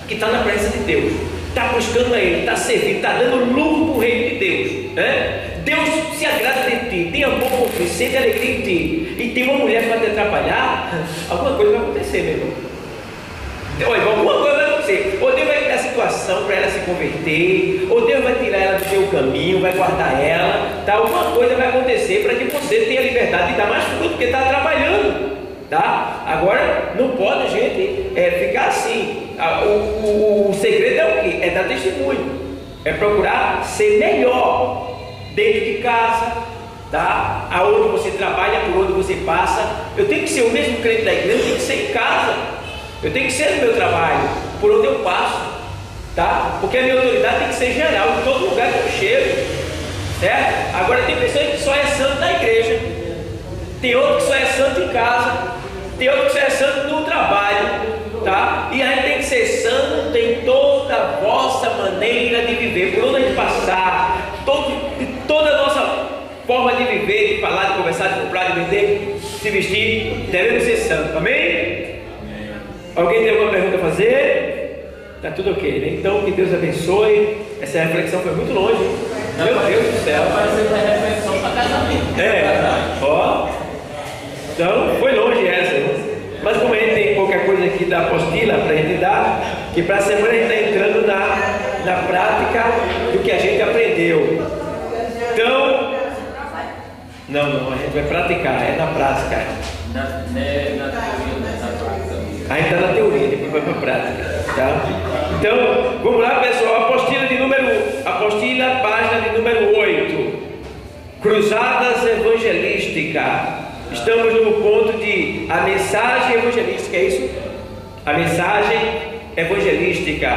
que está na presença de Deus, está buscando a Ele, está servindo, está dando lucro para o reino de Deus, né? Deus se agrada de ti, tem amor por ti, sente alegria em ti, e tem uma mulher para te atrapalhar, alguma coisa vai acontecer, meu irmão. Olha, alguma coisa vai acontecer. Ou Deus vai criar situação para ela se converter, ou Deus vai tirar ela do seu caminho, vai guardar ela, tá? Alguma coisa vai acontecer para que você tenha liberdade de dar mais fruto, porque está trabalhando, tá? Agora, não pode a gente ficar assim. O segredo é o quê? É dar testemunho, é procurar ser melhor dentro de casa, tá? Aonde você trabalha, por onde você passa. Eu tenho que ser o mesmo crente da igreja, eu tenho que ser em casa, eu tenho que ser no meu trabalho, por onde eu passo, tá? Porque a minha autoridade tem que ser geral, em todo lugar que eu chego, certo? Agora tem pessoas que só é santo na igreja, tem outro que só é santo em casa, tem outro que só é santo no trabalho, tá? E a gente tem que ser santo em toda a vossa maneira de viver, por onde a gente passar, toda a nossa forma de viver, de falar, de conversar, de comprar, de vender, se vestir, devemos ser santos, amém? Alguém tem alguma pergunta a fazer? Tá tudo ok, né? Então que Deus abençoe. Essa reflexão foi muito longe, hein? Meu Deus do céu. Parece que é reflexão para casamento. Ó. Então foi longe essa, né? Mas como a gente tem qualquer coisa aqui da apostila para a gente dar, que para a semana a gente está entrando na prática do que a gente aprendeu. Então, não, a gente vai praticar, é na prática. A gente está na teoria, depois vai para a prática, tá? Então, vamos lá, pessoal, apostila, página de número 8, Cruzadas Evangelísticas. Estamos no ponto de a mensagem evangelística, é isso? A mensagem evangelística,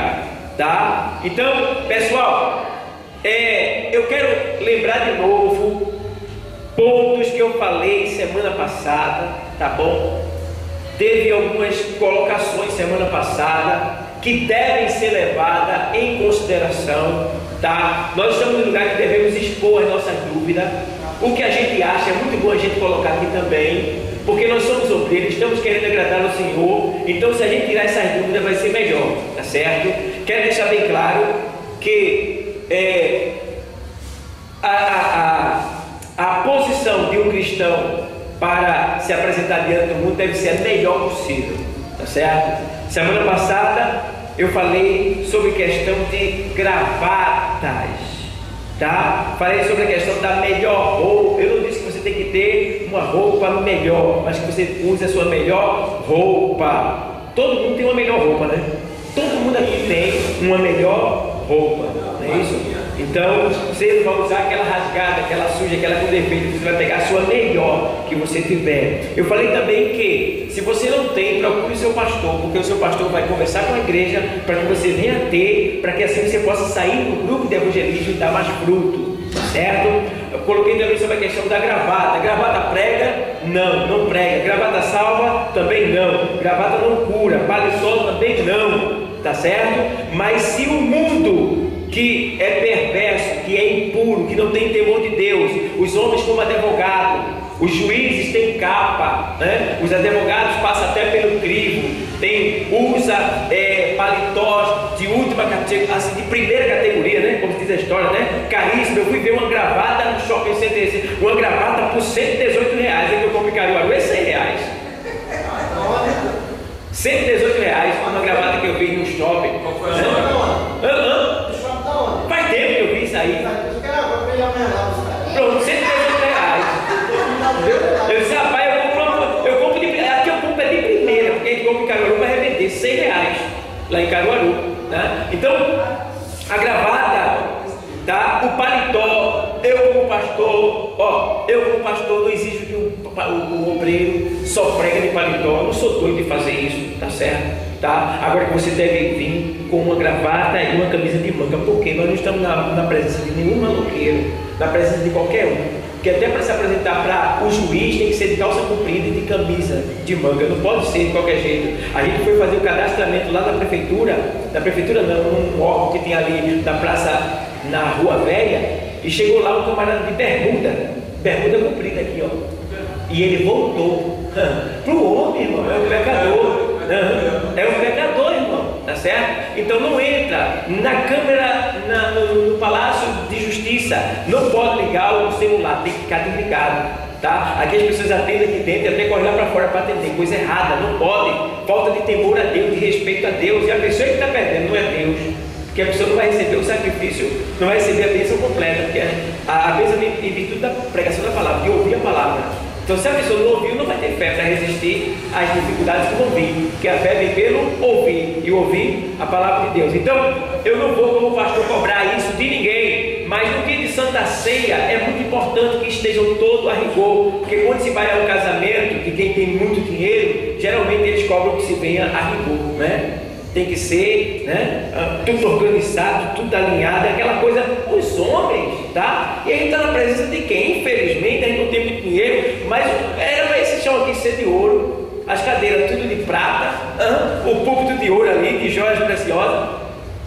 tá? Então, pessoal, eu quero lembrar de novo pontos que eu falei semana passada, tá bom? Teve algumas colocações semana passada que devem ser levadas em consideração, tá? Nós estamos no lugar que devemos expor as nossas dúvidas. O que a gente acha é muito bom a gente colocar aqui também, porque nós somos obreiros, estamos querendo agradar ao Senhor. Então, se a gente tirar essas dúvidas, vai ser melhor, tá certo? Quero deixar bem claro que a posição de um cristão para se apresentar diante do mundo deve ser a melhor possível, tá certo? Semana passada eu falei sobre questão de gravatas, tá? Falei sobre a questão da melhor roupa. Eu não disse que você tem que ter uma roupa melhor, mas que você use a sua melhor roupa. Todo mundo tem uma melhor roupa, né? Todo mundo aqui tem uma melhor roupa, não é isso? Então você não vai usar aquela rasgada, aquela suja, aquela com defeito. Você vai pegar a sua melhor que você tiver. Eu falei também que se você não tem, procure o seu pastor, porque o seu pastor vai conversar com a igreja para que você venha ter, para que assim você possa sair do grupo de evangelismo e dar mais fruto, certo? Eu coloquei também sobre a questão da gravata. Gravata prega? Não, não prega. Gravata salva? Também não. Gravata não cura. Paletó também não, tá certo? Mas se o mundo que é perverso, que é impuro, que não tem temor de Deus, os homens como advogado, os juízes têm capa, né? Os advogados passam até pelo crivo, usa paletós de última categoria, assim, de primeira categoria, né? Como diz a história, né? Caríssimo. Eu fui ver uma gravata no shopping center, uma gravata por R$118, é que eu compro em Caruaru, é R$100. R$118, uma gravata que eu vi no shopping. Qual foi a hora? Faz tempo que eu vi isso aí. Pronto, R$118. Eu disse, rapaz, eu compro de primeira, porque a gente compra em Caruaru para revender R$100 lá em Caruaru, né? Então, a gravata, tá? O paletó, eu como pastor não exijo que o obreiro só prega de paletó. Eu não sou doido de fazer isso, tá certo? Tá? Agora que você deve vir com uma gravata e uma camisa de manga, porque nós não estamos na presença de nenhum maloqueiro, na presença de qualquer um. Porque até para se apresentar para o juiz tem que ser de calça comprida e de camisa de manga, não pode ser de qualquer jeito. A gente foi fazer o cadastramento lá na prefeitura não, num órgão que tem ali na praça, na Rua Velha, e chegou lá um camarada de bermuda comprida aqui, ó. E ele voltou para o homem, irmão, é um pecador. É um pecador, irmão, tá certo? Então não entra na Câmara, no Palácio de Justiça, não pode ligar o celular, tem que ficar desligado, tá? Aqui as pessoas atendem aqui dentro e até correm lá para fora para atender, coisa errada, não pode, falta de temor a Deus, de respeito a Deus, e a pessoa que está perdendo não é Deus, porque a pessoa não vai receber o sacrifício, não vai receber a bênção completa, porque a bênção vem em virtude da pregação da palavra, de ouvir a palavra. Então, se a pessoa não ouviu, não vai ter fé para resistir às dificuldades que vão vir, porque a fé vem pelo ouvir, e ouvir a palavra de Deus. Então, eu não vou como pastor cobrar isso de ninguém, mas no dia de Santa Ceia é muito importante que estejam todos a rigor, porque quando se vai a um casamento de quem tem muito dinheiro, geralmente eles cobram que se venha a rigor, né? Tem que ser, né, tudo organizado, tudo alinhado, aquela coisa, os homens, tá? E a gente está na presença de quem? Infelizmente a gente não tem muito dinheiro, mas era esse chão aqui ser de ouro, as cadeiras tudo de prata, o púlpito de ouro ali, de joias preciosas.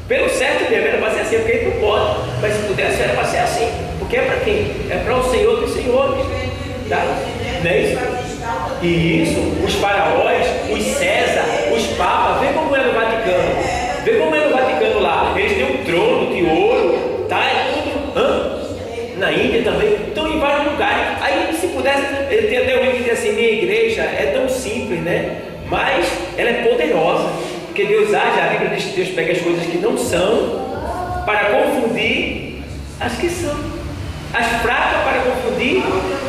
Pelo certo mesmo, era para ser assim, porque a gente não pode, mas se pudesse era para ser assim, porque é para quem? É para o Senhor dos Senhores, tá? Não é isso? E isso, os faraós, os César, os papas, vê como é no Vaticano, vê como é no Vaticano lá, eles têm um trono de ouro, tá? É tudo, na Índia também, então em vários lugares. Aí se pudesse, tem até um que diz assim, minha igreja é tão simples, né? Mas ela é poderosa, porque Deus age, a Bíblia diz que Deus pega as coisas que não são para confundir as que são, as fracas para confundir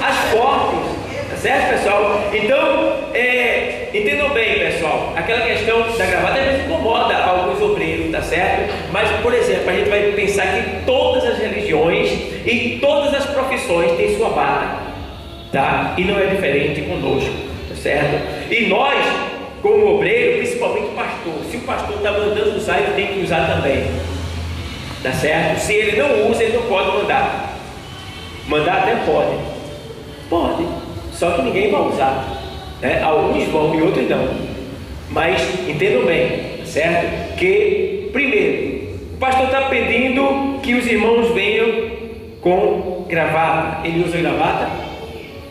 as fortes. Certo, pessoal? Então, entendam bem, pessoal, aquela questão da gravata às vezes incomoda alguns obreiros, tá certo? Mas, por exemplo, a gente vai pensar que todas as religiões e todas as profissões têm sua bata, tá? E não é diferente conosco, tá certo? E nós, como obreiro, principalmente o pastor, se o pastor está mandando usar, ele tem que usar também, tá certo? Se ele não usa, ele não pode mandar. Mandar até pode, só que ninguém vai usar, né? Alguns vão e outros não. Mas entendam bem, certo? Que primeiro, o pastor está pedindo que os irmãos venham com gravata. Ele usa gravata?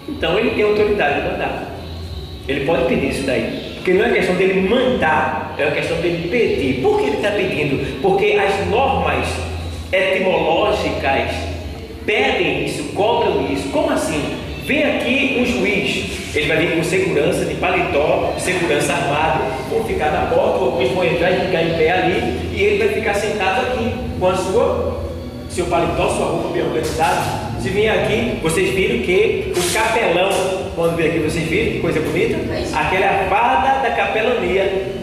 Então ele tem autoridade de mandar. Ele pode pedir isso daí. Porque não é questão dele mandar, é uma questão dele pedir. Por que ele está pedindo? Porque as normas etimológicas pedem isso, cobram isso. Como assim? Vem aqui um juiz, ele vai vir com segurança de paletó, segurança armado, vão ficar na porta, alguns vão entrar e ficar em pé ali, e ele vai ficar sentado aqui com a seu paletó, sua roupa bem organizada. Se vir aqui, vocês viram que o capelão, quando vem aqui vocês viram que coisa bonita? Aquela é a farda da capelania.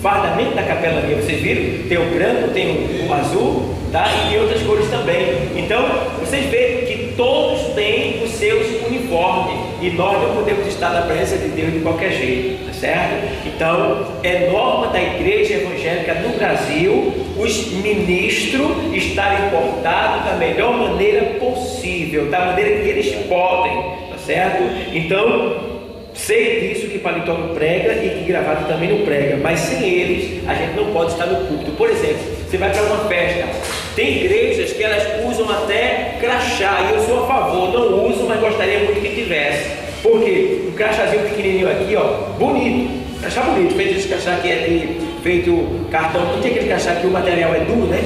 fardamento da capelania, vocês viram? Tem o branco, tem o azul, tá? E tem outras cores também. Então, vocês veem que todos têm os seus uniformes e nós não podemos estar na presença de Deus de qualquer jeito, tá certo? Então, é norma da igreja evangélica no Brasil os ministros estarem portados da melhor maneira possível, da maneira que eles podem, tá certo? Então, sei disso que paletó não prega e que gravata também não prega, mas sem eles a gente não pode estar no púlpito. Por exemplo, você vai para uma festa, tem igrejas que elas usam até crachá, e eu sou a favor, não uso, mas gostaria muito que tivesse. Por quê? Um crachazinho pequenininho aqui, ó, bonito, crachá bonito, feito esse crachá que é feito cartão, não tem aquele crachá que o material é duro, né?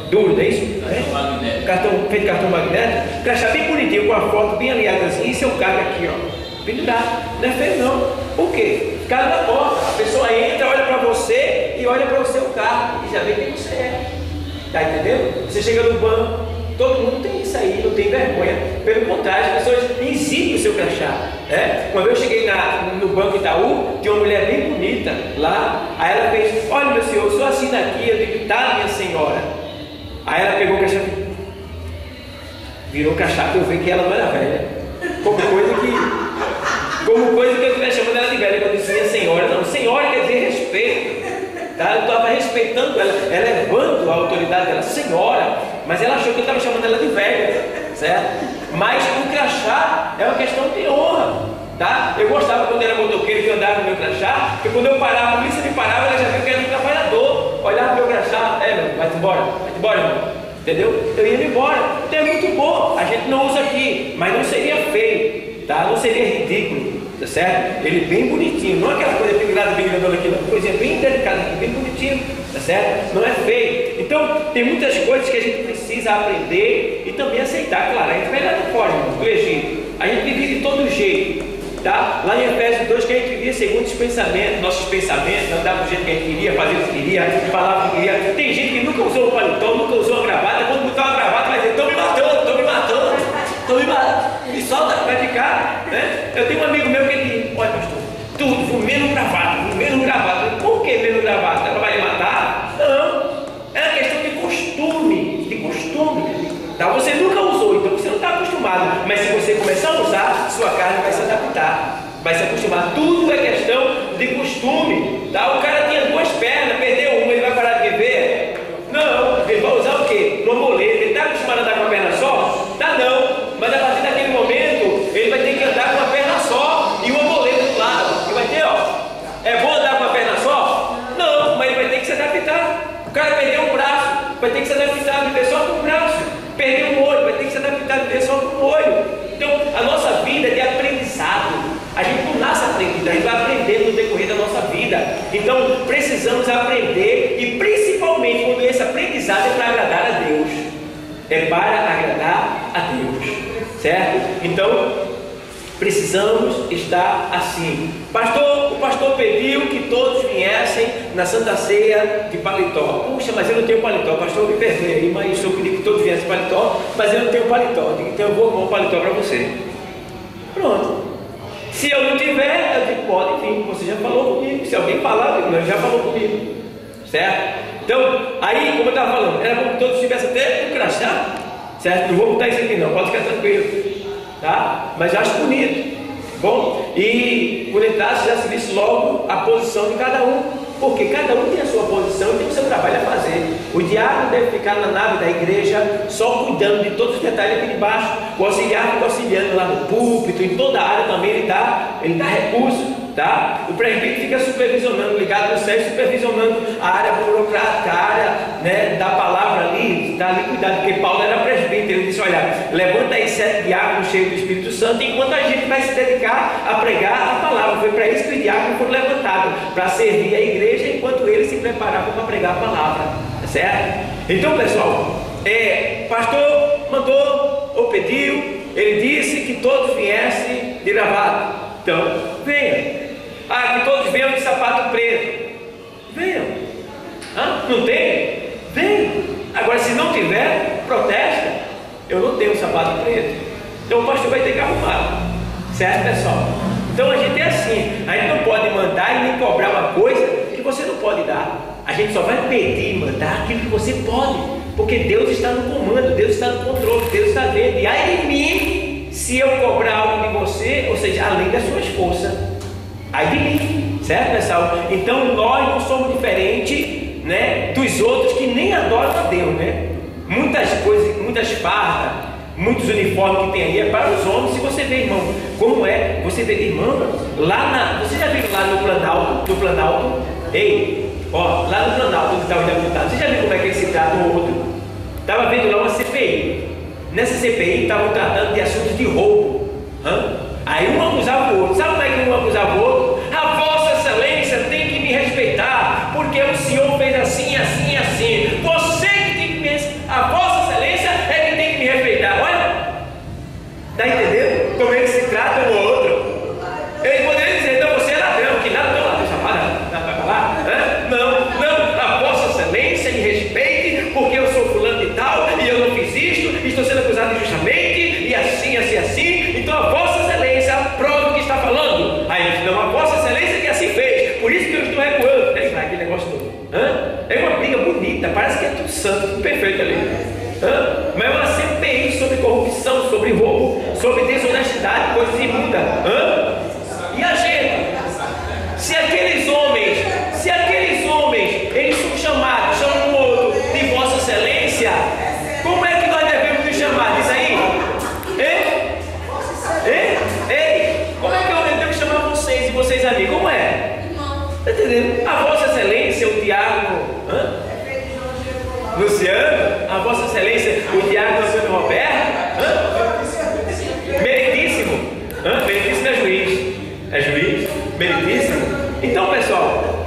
Duro, não é isso? Cartão, feito cartão magnético, crachá bem bonitinho, com a foto bem alinhada assim, e seu cargo aqui, ó. Pendurado, não é feio não. Por quê? Ficar na porta, a pessoa entra, olha para você e olha para o seu carro e já vê quem você é. Tá entendendo? Você chega no banco, todo mundo tem isso aí, não tem vergonha. Pelo contrário, as pessoas exibem o seu crachá. Uma vez eu cheguei no Banco Itaú, tinha uma mulher bem bonita lá. Aí ela fez: olha, meu senhor, eu sou assim daqui. Eu digo: tá, minha senhora. Aí ela pegou o crachá, virou o crachá para eu ver que ela não era velha. Como coisa que eu estivesse chamando ela de velha, quando eu disse minha senhora. Não, senhora quer dizer respeito, tá? Eu estava respeitando ela, elevando a autoridade dela, senhora, mas ela achou que eu estava chamando ela de velha, certo? Mas o crachá é uma questão de honra, tá? Eu gostava quando era motoqueiro que eu andava no meu crachá, porque quando eu parava, a polícia me parava, ela já viu que era um trabalhador, olhava pro meu crachá: meu, vai-te embora, irmão. Entendeu? Eu ia embora. Então é muito bom. A gente não usa aqui, mas não seria feio, tá? Não seria ridículo, tá certo? Ele bem bonitinho, não é aquela coisa pendurada, bem grandona aqui, não. Coisinha bem delicada aqui, bem bonitinho, tá certo? Não é feio. Então tem muitas coisas que a gente precisa aprender e também aceitar. Claro, a gente vai lá de fora, irmão, do Egito. A gente vive de todo jeito. Tá? Lá em Efésios 2, que a gente vivia segundo os pensamentos, nossos pensamentos, andava do jeito que a gente queria, fazia o que queria, falava o que queria. Tem gente que nunca usou um paletó, nunca usou uma gravata. Quando botar uma gravata, vai dizer: estão me matando, me solta, vai ficar, né? Eu tenho um amigo meu que ele diz: olha, pastor, tudo, menos gravata. Por que menos gravata? Ela vai matar? Não, é uma questão de costume. Tá? Você nunca usou, então você não está acostumado. Mas se você começar a usar, sua carne vai se adaptar, vai se acostumar. Tudo é questão de costume, tá? O cara tinha 2 pernas, perdeu uma, ele vai parar de viver? Não, ele vai usar o quê? Uma muleta. Ele está acostumado a andar com uma perna só? Tá, não. Mas a partir daquele momento, ele vai ter que andar com uma perna só e uma muleta do lado. E vai ter, ó, é bom andar com uma perna só? Não, mas ele vai ter que se adaptar. O cara perdeu um braço, vai ter que se adaptar, viver só com o braço. Perdeu um olho, vai ter que se adaptar, viver só com o olho. Então, a nossa vida é de aprendizado. A gente não nasce aprendido, a gente vai aprendendo no decorrer da nossa vida. Então, precisamos aprender, e principalmente quando esse aprendizado é para agradar a Deus. É para agradar a Deus, certo? Então, precisamos estar assim. O pastor pediu que todos viessem na Santa Ceia de paletó. Puxa, mas eu não tenho paletó. Pastor, me perdoe aí, mas o senhor pediu que todos viessem de paletó, mas eu não tenho paletó. Então eu vou arrumar um paletó para você. Pronto. Se eu não tiver, eu digo: pode vir, você já falou comigo. Se alguém falar, eu digo: já falou comigo, certo? Então, aí, como eu estava falando, era bom que todos tivessem até um crachá, certo? Não vou botar isso aqui não, pode ficar tranquilo, tá? Mas eu acho bonito, bom? E por entrar, já se disse logo a posição de cada um, porque cada um tem a sua posição e tem o seu trabalho a fazer. O diácono deve ficar na nave da igreja, só cuidando de todos os detalhes aqui de baixo. O auxiliar fica auxiliando lá no púlpito, em toda a área também ele dá recurso, tá? O presbítero fica supervisionando, ligado no céu, supervisionando a área burocrática, a área, né, da palavra ali, tá ali cuidado, porque Paulo era presbítero. Ele disse: olha, levanta aí 7 diáconos cheios do Espírito Santo, enquanto a gente vai se dedicar a pregar a palavra. Foi para isso que os diáconos foram levantados, para servir a igreja enquanto eles se preparavam para pregar a palavra, tá certo? Então, pessoal, pastor mandou ou pediu, ele disse que todos viessem de gravata. Então, venha. Que todos venham de sapato preto. Venham. Não tem? Venham. Agora, se não tiver, protesta. Eu não tenho sapato preto. Então o pastor vai ter que arrumar. Certo, pessoal? Então a gente é assim. A gente não pode mandar e nem cobrar uma coisa que você não pode dar. A gente só vai pedir e mandar aquilo que você pode, porque Deus está no comando, Deus está no controle, Deus está vendo. E ai de mim, se eu cobrar algo de você, ou seja, além das suas forças, ai de mim, certo, pessoal? Então nós não somos diferentes, né, dos outros que nem adoram a Deus, né? Muitas coisas, muitas fardas, muitos uniformes que tem aí é para os homens. Se você vê, irmão, como é, você vê, irmão, você já viu lá no Planalto, ei, ó, lá no Planalto, onde estava o deputado, você já viu como é que ele se trata um outro? Estava vendo lá uma CPI, nessa CPI estavam tratando de assuntos de roubo, aí um acusava o outro. Sabe como é que um acusava o outro? A Vossa Excelência tem que me respeitar, porque o senhor fez assim, assim, assim. Você que tem que me respeitar, a Vossa Excelência é que tem que me respeitar. Olha, está entendendo como é que se trata um ou outro? Ele poderia dizer, então você é ladrão, que nada do ladrão, vai falar? Não, a Vossa Excelência me respeite, porque eu sou fulano de tal, e eu não fiz isto, estou sendo acusado injustamente, e assim, assim, assim. Então a Vossa Excelência prova o que está falando. Aí não, a Vossa Excelência que assim fez, por isso que eu estou recuando. Aquele negócio todo. É uma briga bonita, parece que é tudo santo, tudo perfeito ali. Mas é uma CPI sobre corrupção, sobre roubo, sobre desonestidade, coisas imundas. E a gente, se aqueles homens, eles são chamados, chamam um outro de Vossa Excelência, como é que nós devemos nos chamar? Diz aí. Ei, como é que eu devo chamar vocês e vocês a mim? Como é? Está entendendo? A Vossa Excelência, o diácono Luciano, a Vossa Excelência, o diácono Antônio Roberto, meritíssimo. Meritíssimo é juiz, meritíssimo. Então, pessoal,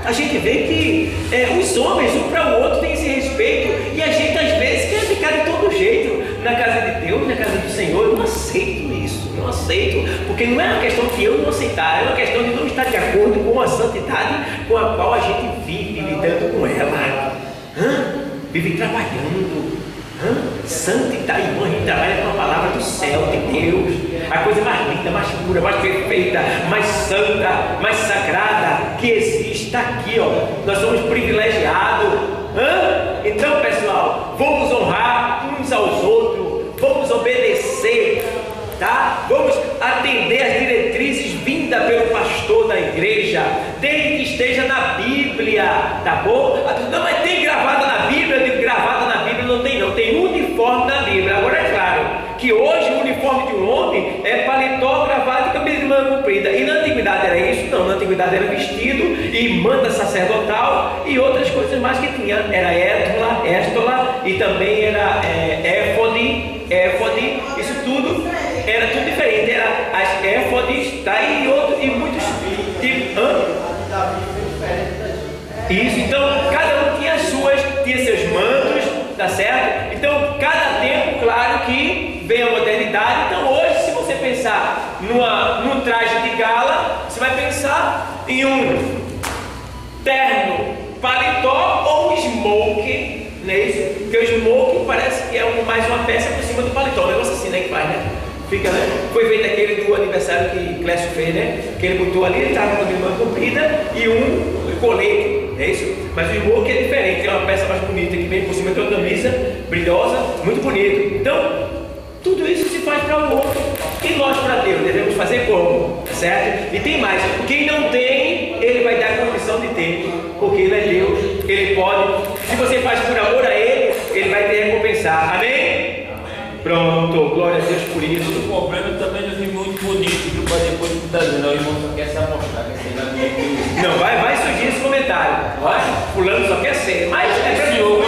a gente vê que os homens, um para o outro, têm esse respeito, e a gente às vezes quer ficar de todo jeito na casa de Deus, na casa do Senhor. Eu não aceito isso, não aceito, porque não é uma questão que eu não aceitar, é uma questão de não estar de acordo com a santidade com a qual a gente vive lidando com ela. Vive trabalhando, santidade, irmão, a gente trabalha com a palavra do céu, de Deus, a coisa mais linda, mais pura, mais perfeita, mais santa, mais sagrada que existe, está aqui, ó. Nós somos privilegiados. Então, pessoal, vamos honrar uns aos outros, vamos obedecer, tá? Vamos atender as diretrizes vindas pelo pastor da igreja, desde que esteja na Bíblia, tá bom? Não, mas tem gravada na Bíblia? Eu digo, gravada na Bíblia não tem, não. Tem uniforme na Bíblia. Agora é claro que hoje o uniforme de um homem é paletó, gravata e camisa de manga comprida. E na antiguidade era isso? Não, na antiguidade era vestido e manta sacerdotal e outras coisas mais que tinha. Era éstola e também era éfode, isso tudo era tudo diferente. Era as éfodes, tá? E muitos tipos. Isso, então cada um tinha seus mantos, tá certo? Então cada tempo, claro que vem a modernidade. Então hoje, se você pensar num traje de gala, você vai pensar em um terno, paletó ou um smoke, não é isso? Porque o smoke parece que é mais uma peça por cima do paletó, um negócio assim, né, que faz, né? Fica, né? Foi feito aquele do aniversário que Clécio fez, né? Que ele botou ali, ele estava com a manga comprida e um colete, é isso? Mas o smoke é diferente, é uma peça mais bonita que vem por cima de uma camisa brilhosa, muito bonito. Então, tudo isso se faz para o outro. E nós, para Deus, devemos fazer como? Certo? E tem mais. Quem não tem, ele vai dar condição de ter, porque ele é Deus, ele pode. Se você faz por amor a ele, ele vai te recompensar. Amém? Pronto, glória a Deus por isso. O problema também não é muito bonito, para depois que está dizendo, o irmão só quer se amostrar, quer ser na minha igreja. Não, vai surgir esse comentário. Vai, fulano só quer ser, mas é para Deus.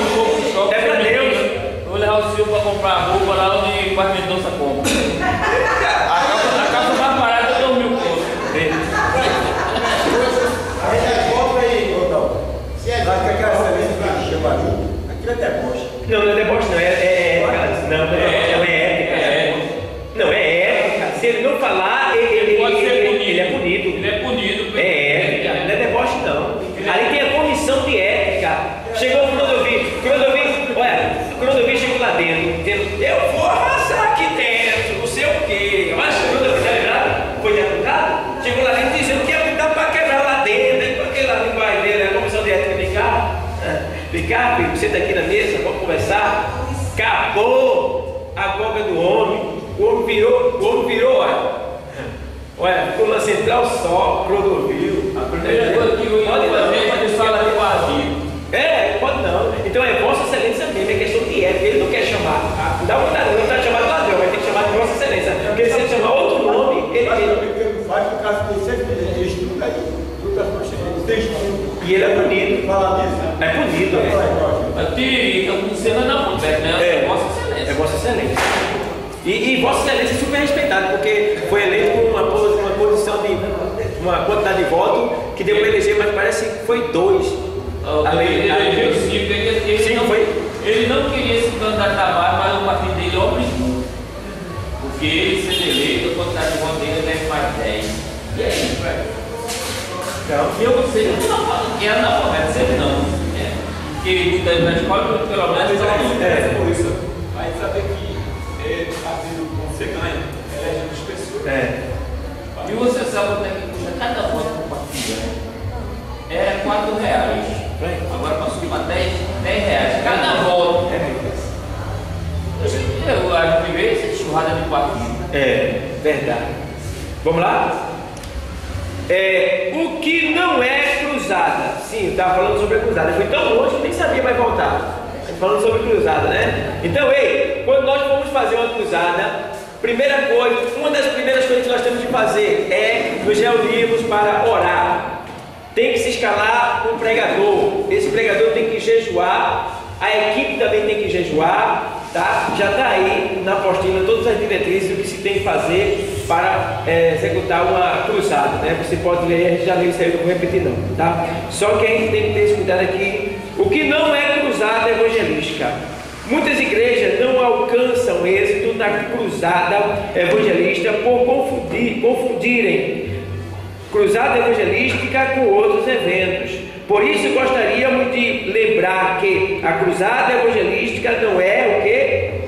É para Deus. Eu vou levar o senhor para comprar a roupa lá onde o Pai Mendonça compra. A calça mais barata é 2.000 contos. Compra aí, Gordão. Se é aquela excelência que chama aquilo é deboche. Não é deboche, não. Ela é ética. Não, é ética. Se ele não falar, ele pode ser punido. Ele é punido. Ele é punido. É ética, não é deboche, não. Ali tem a comissão de ética. Chegou quando eu vi, chegou lá dentro, dizendo, eu vou arrasar aqui dentro, não sei o quê. Mas quando eu vi, tá lembrado? Foi deputado? Chegou lá dentro dizendo que ia mudar para quebrar lá dentro, com aquela linguagem dele, a comissão homem virou, olha, coluna central só, Clodovil. A primeira coisa que o pode falar de vazio. Pode não. Então é Vossa Excelência mesmo, é questão de ética, ele não quer chamar. Dá vontade, não está chamado de ladrão, vai ter que chamar de Vossa Excelência. Porque se ele chamar outro nome, ele faz por causa de ele estuda aí, e ele é punido. Fala disso. É punido, Mas Tiririca, você não é analfabeto, né? É Vossa Excelência. É Vossa Excelência. E Vossa Excelência é super respeitado, porque foi eleito com uma posição de uma quantidade de votos que deu para eleger, mas parece que foi 2. Ele elegeu 5, ele não queria se candidatar mais, mas o partido dele obrigou. Porque ele sendo eleito, a quantidade de votos dele deve mais 10. E aí, velho? Então, eu sei que é analfabeto, sempre não. Porque muita gente na escola, pelo menos, por isso. Mas saber que partido você ganha, elege as pessoas. E você sabe quanto é que custa cada voto do partido? É R$4. Agora passou para R$10 cada voto. Eu acho que veio essa churrada de partido. Verdade. Vamos lá? O que não é cruzada? Sim, eu estava falando sobre a cruzada. Eu fui tão longe que nem sabia mais voltar. Falando sobre cruzada, né? Então, quando nós vamos fazer uma cruzada, primeira coisa, uma das primeiras coisas que nós temos de fazer é nos reunirmos para orar. Tem que se escalar um pregador. Esse pregador tem que jejuar. A equipe também tem que jejuar, tá? Já está aí na apostila todas as diretrizes do que se tem que fazer para executar uma cruzada, né? Você pode ler, a gente já leu isso aí, não vou repetir não, tá? Só que a gente tem que ter esse cuidado aqui. O que não é cruzada evangelística? Muitas igrejas não alcançam êxito na cruzada evangelística por confundirem cruzada evangelística com outros eventos. Por isso gostaríamos de lembrar que a cruzada evangelística não é o quê?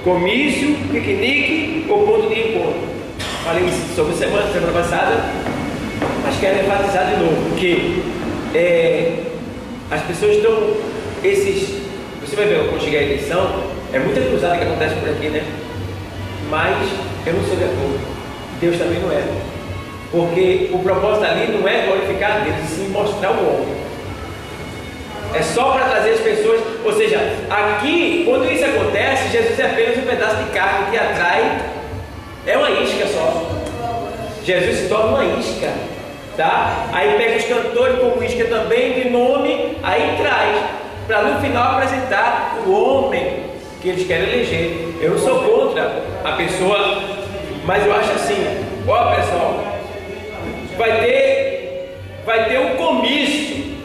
Comício, piquenique ou ponto de encontro. Falei isso sobre semana passada, mas quero enfatizar de novo que as pessoas estão, você vai ver quando chegar a eleição, é muita cruzada que acontece por aqui, né? Mas eu não sou de acordo. Deus também não é. Porque o propósito ali não é glorificar a Deus, e sim mostrar o homem. É só para trazer as pessoas. Ou seja, aqui, quando isso acontece, Jesus é apenas um pedaço de carne que atrai. É uma isca só. Jesus se torna uma isca, tá? Aí pega os cantores como isca também de nome, aí traz, para no final apresentar o homem que eles querem eleger. Eu não sou contra a pessoa, mas eu acho assim, ó pessoal, vai ter um comício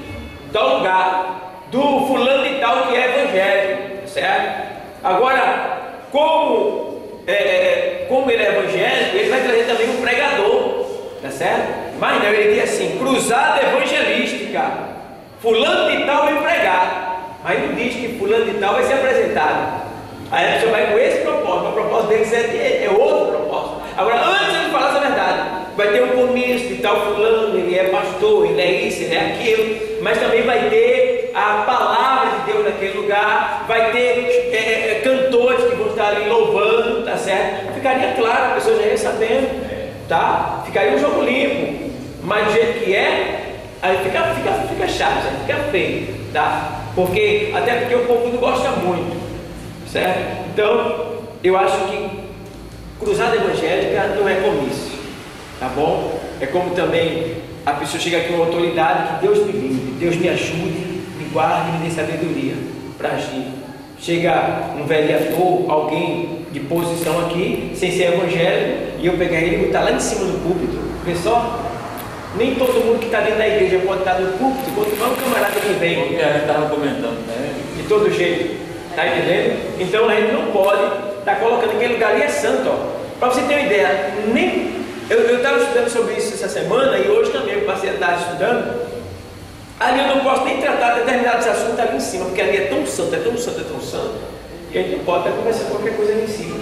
tal lugar do fulano de tal que é evangélico, certo? Agora, como ele é evangélico, ele vai trazer também um pregador, tá certo? Mas não, ele diz assim, cruzada evangelística, fulano de tal vai pregar, mas não diz que fulano de tal vai ser apresentado. Aí a pessoa vai com esse propósito, o propósito dele é outro propósito. Agora, antes de falar essa verdade, vai ter um comício de tal fulano, ele é pastor, ele é isso, ele é aquilo, mas também vai ter a palavra de Deus naquele lugar, vai ter cantores que vão estar ali louvando, tá certo? Ficaria claro, a pessoa já ia sabendo, tá? Ficaria um jogo limpo, mas do jeito que aí fica chato, fica feio, tá? Até porque o povo não gosta muito, certo? Então, eu acho que cruzada evangélica não é comício, tá bom? É como também a pessoa chega aqui com uma autoridade, que Deus me livre, Deus me ajude, me guarde, me dê sabedoria para agir. Chega um vereador, alguém de posição aqui, sem ser evangélico, e eu pegar ele e botar lá em cima do púlpito. Vê só, nem todo mundo que está dentro da igreja pode estar no púlpito, quanto mais um camarada que vem. Porque a gente estava comentando, né? De todo jeito, tá entendendo? Então a gente não pode estar colocando aquele lugar ali é santo, ó. Para você ter uma ideia, eu estava estudando sobre isso essa semana e hoje também eu passei a tarde estudando. Ali eu não posso nem tratar determinados assuntos ali em cima, porque ali é tão santo, é tão santo, é tão santo, que a gente não pode estar conversando qualquer coisa ali em cima.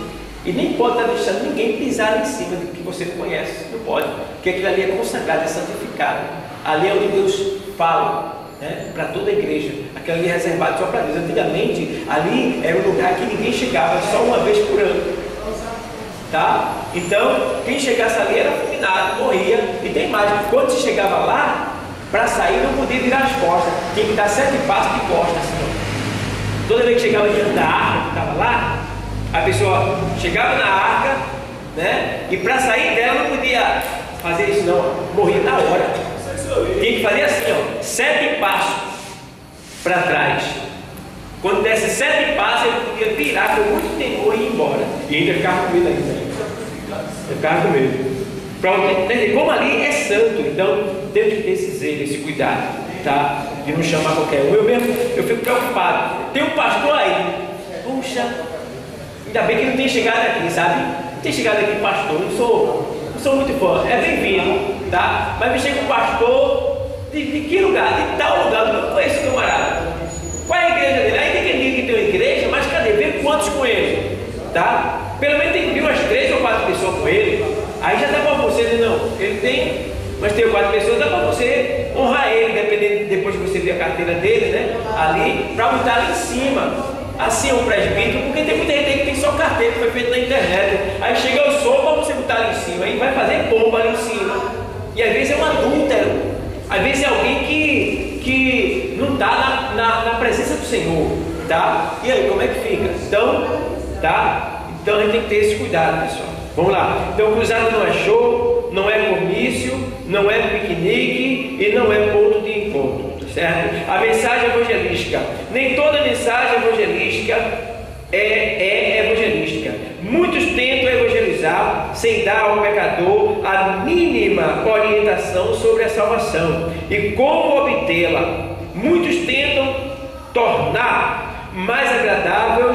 E nem pode estar deixando ninguém pisar ali em cima do que você não conhece, não pode, porque aquilo ali é consagrado, é santificado. Ali é onde Deus fala, né, para toda a igreja. Aquilo ali é reservado só para Deus. Antigamente, ali era um lugar que ninguém chegava, só uma vez por ano. tá? Então, quem chegasse ali era fulminado, morria. E tem mais, quando se chegava lá, para sair não podia virar as costas, tinha que dar 7 passos de costas, assim, ó. Toda vez que chegava diante da arca que estava lá, a pessoa chegava na arca, né? E para sair dela não podia fazer isso não, morria na hora. Tinha que fazer assim, ó, 7 passos para trás. Quando desse 7 passos, ele podia virar com muito temor e ir embora. E ainda ficava com medo ainda. Ficava com medo. Para entender como ali é santo, então temos que ter esse zelo, esse cuidado, tá? De não chamar qualquer um. Eu fico preocupado. Tem um pastor aí, puxa, ainda bem que não tem chegado aqui, sabe? Não tem chegado aqui pastor, não sou muito fã, é bem-vindo, tá? Mas me chega um pastor de que lugar? De tal lugar, eu não conheço o camarada. Qual é a igreja dele? Aí tem quem diga que tem uma igreja, mas cadê? Vê quantos com ele, tá? Pelo menos tem umas 3 ou 4 pessoas com ele. Aí já dá para você dizer, não, ele tem, mas tem 4 pessoas, dá para você honrar ele, dependendo, depois que você ver a carteira dele, né? Ali, para botar ali em cima. Assim é um presbítero, porque tem muita gente aí que tem só carteira que foi feita na internet. Aí chega o som para você botar ali em cima, aí vai fazer pomba ali em cima. E às vezes é um adúltero, às vezes é alguém que não está na presença do Senhor, tá? E aí, como é que fica? Então, tá? Então a gente tem que ter esse cuidado, pessoal. Vamos lá. Então, cruzada não é show, não é comício, não é piquenique e não é ponto de encontro. Certo? A mensagem evangelística, nem toda mensagem evangelística é evangelística. Muitos tentam evangelizar sem dar ao pecador a mínima orientação sobre a salvação e como obtê-la. Muitos tentam tornar mais agradável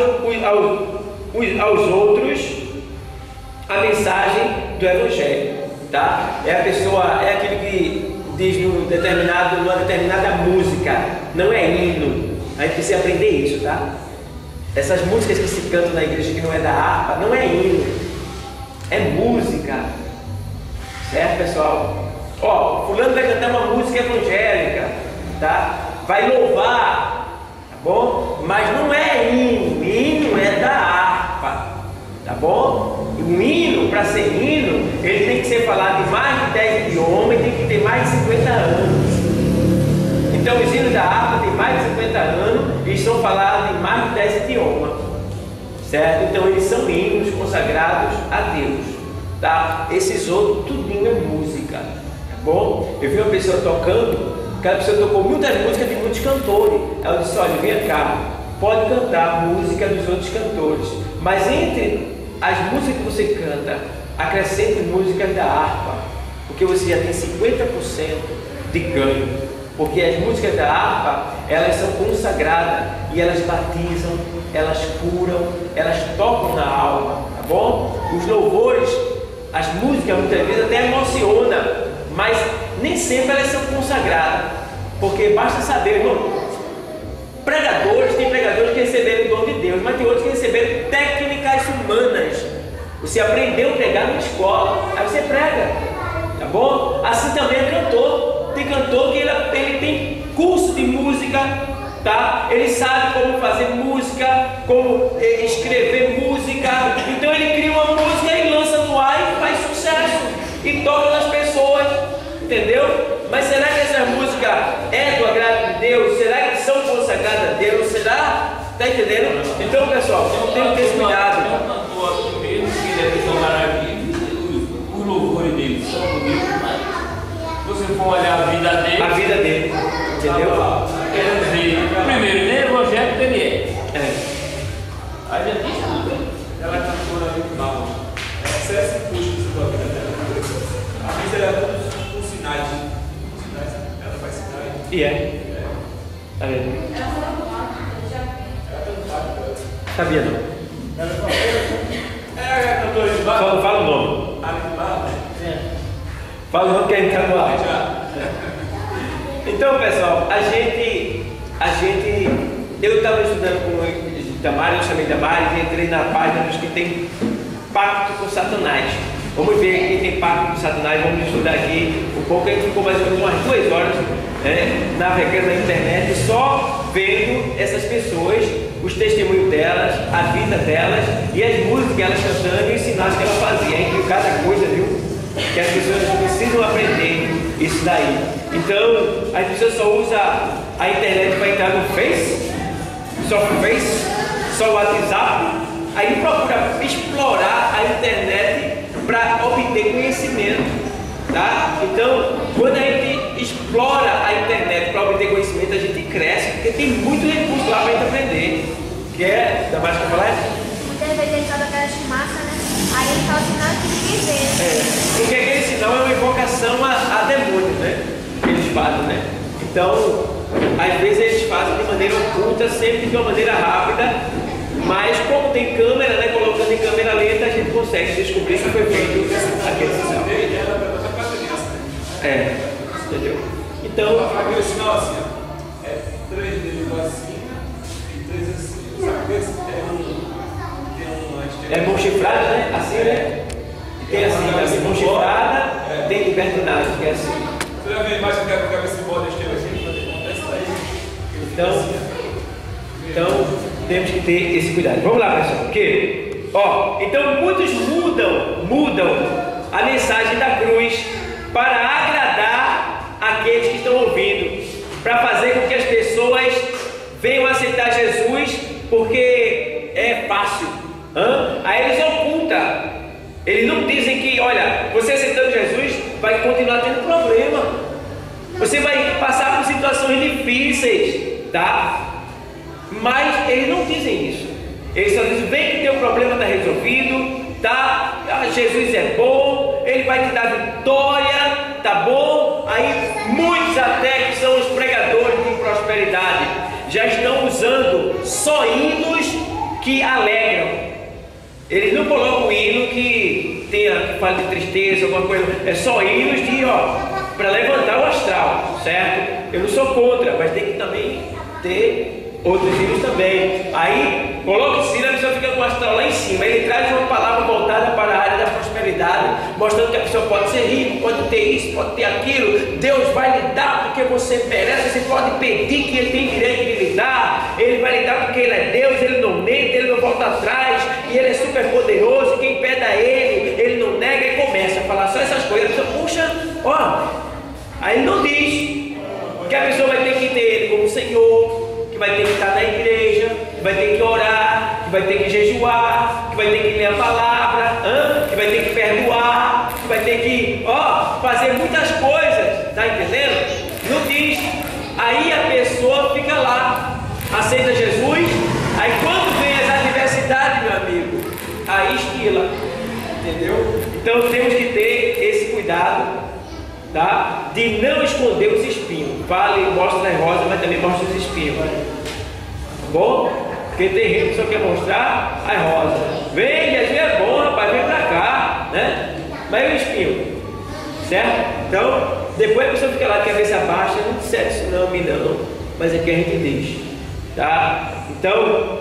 aos outros a mensagem do evangelho, tá? É a pessoa, é aquele que diz numa determinada música, não é hino. A gente precisa aprender isso, tá? Essas músicas que se cantam na igreja que não é da harpa, não é hino, é música, certo, pessoal? Ó, fulano vai cantar uma música evangélica, tá? Vai louvar, tá bom? Mas não é hino, hino é da harpa, tá bom? O hino, para ser hino, ele tem que ser falado em mais de 10 idiomas e tem que ter mais de 50 anos. Então os hinos da harpa têm mais de 50 anos e são falados em mais de 10 idiomas, certo? Então eles são hinos consagrados a Deus, tá? Esses outros, tudinho é música, tá bom? Eu vi uma pessoa tocando, aquela pessoa tocou muitas músicas de muitos cantores. Ela disse, olha, vem cá, pode cantar música dos outros cantores, mas entre as músicas que você canta, acrescente músicas da harpa, porque você já tem 50% de ganho, porque as músicas da harpa, elas são consagradas e elas batizam, elas curam, elas tocam na alma, tá bom? Os louvores, as músicas muitas vezes até emocionam, mas nem sempre elas são consagradas, porque basta saber, irmão, tem pregadores que receberam o dom de Deus, mas tem outros que receberam técnicas humanas. Você aprendeu a pregar numa escola, aí você prega, tá bom? Assim também é cantor. Tem cantor que ele tem curso de música, tá? Ele sabe como fazer música, como escrever música. Então ele cria uma música e lança no ar e faz sucesso e toca nas pessoas, entendeu? Mas será que essa música é do agrado de Deus? Será que são consagradas a Deus? Será? Está entendendo? Então, pessoal, tem que ter esse cuidado. Tem um cantor aqui mesmo que deve ser maravilha. Os louvores dele são bonitos, mas se você for olhar a vida dele, Entendeu? Quer dizer, primeiro, nem evangélico ele é. Aí já diz tudo. Ela é cantora muito mal. É excesso de custo da vida dela. A vida ela é com sinais. Ela faz sinais. E é. Tá vendo? Sabia não? É cantora de bar. Só não fala o nome. Fala o nome que a gente está no ar. Então, pessoal, eu estava estudando com o Damares, eu chamei Damares e entrei na página dos que tem pacto com Satanás. Vamos ver quem tem pacto com Satanás, vamos estudar aqui um pouco. A gente ficou mais ou menos umas 2 horas navegando na internet, só vendo essas pessoas, os testemunhos delas, a vida delas e as músicas que elas cantando e ensinando ensinar que ela fazia, entre cada coisa, viu? Que as pessoas precisam aprender isso daí. Então, as pessoas só usam a internet para entrar no Face, só o Face, só o WhatsApp, aí procura explorar a internet para obter conhecimento, tá? Então, quando a gente explora a internet para obter conhecimento, a gente cresce, porque tem muito recurso lá para a gente aprender. Que é, dá mais para falar? Muitas vezes ele fala aquela fumaça, né? Aí ele fala sinal que ninguém vê. Porque aquele sinal é uma invocação a demônios, né? Que eles fazem, né? Então, às vezes eles fazem de maneira oculta, sempre de uma maneira rápida, mas como tem câmera, né? Colocando em câmera lenta, a gente consegue descobrir que foi feito aquele sinal. Entendeu? Então, aquele sinal assim, ó, é 3 dedos assim e 3 assim. É mão chifrada, né? Assim, né? Tem assim, também mão chifrada, tem libertinagem, que é assim. Você já viu a imagem que a cabeça de bode esquerda assim? Então, temos que ter esse cuidado. Vamos lá, pessoal. Porque, então muitos mudam a mensagem da cruz para agradar aqueles que estão ouvindo, para fazer com que as pessoas venham aceitar Jesus, porque é fácil. Aí eles ocultam. Eles não dizem que, olha, você aceitando Jesus vai continuar tendo problema. Você vai passar por situações difíceis, tá? Mas eles não dizem isso. Eles só dizem, vem que teu problema está resolvido, tá? Jesus é bom, Ele vai te dar vitória, tá bom? Aí muitos até que são os pregadores de prosperidade já estão usando só hinos que alegram. Eles não colocam o hino que fala de tristeza, alguma coisa. É só hinos de, para levantar o astral, certo? Eu não sou contra, mas tem que também ter outros hinos também. Aí coloca esse hino, a pessoa fica com o astral lá em cima. Ele traz uma palavra voltada para a área da prosperidade, mostrando que a pessoa pode ser rico, pode ter isso, pode ter aquilo. Deus vai lhe dar porque você merece. Você pode pedir que Ele tem direito de lhe dar. Ele vai lhe dar porque Ele é Deus, Ele não mente, Ele não volta atrás, e Ele é super poderoso. Quem pede a Ele não nega. E começa a falar só essas coisas. A pessoa, puxa, aí Ele não diz que a pessoa vai ter que ter Ele como Senhor, que vai ter que estar na igreja, que vai ter que orar, que vai ter que jejuar, que vai ter que ler a palavra, que vai ter que perdoar, que vai ter que fazer muitas coisas, tá entendendo? Não diz. Aí a pessoa fica lá, aceita Jesus, aí quando vem as adversidades, meu amigo, aí esquila, entendeu? Então temos que ter esse cuidado, tá? De não esconder os espinhos. Fale, mostra as rosas, mas também mostra os espinhos, tá bom? Porque tem gente que só quer mostrar as rosas. Vem, Jesus é bom, rapaz, vem pra cá, né? Mas e o espinho? Certo? Então, depois a pessoa fica lá, quer ver se abaixa, não disser isso não, me não. Mas aqui a gente diz, tá? Então,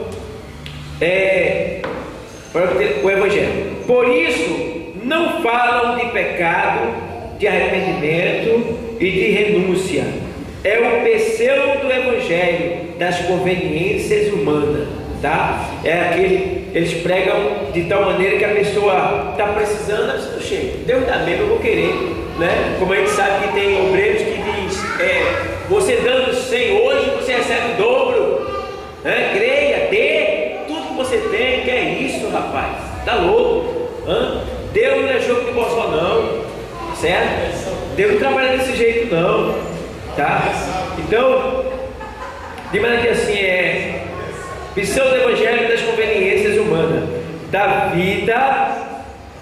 o Evangelho. Por isso, não falam de pecado, de arrependimento e de renúncia. É o pseudo evangelho das conveniências humanas, tá? É aquele, eles pregam de tal maneira que a pessoa está precisando, a pessoa não chega. Deus dá mesmo, eu vou querer, né? Como a gente sabe que tem obreiros que diz, você dando 100 hoje, você recebe o dobro, né? Creia, dê tudo que você tem. Que é isso, rapaz? Tá louco? Deus não é jogo de bolsão não, certo? Deus não trabalha desse jeito não, tá? Então, de maneira que assim pseudo-evangelho das conveniências humanas, da vida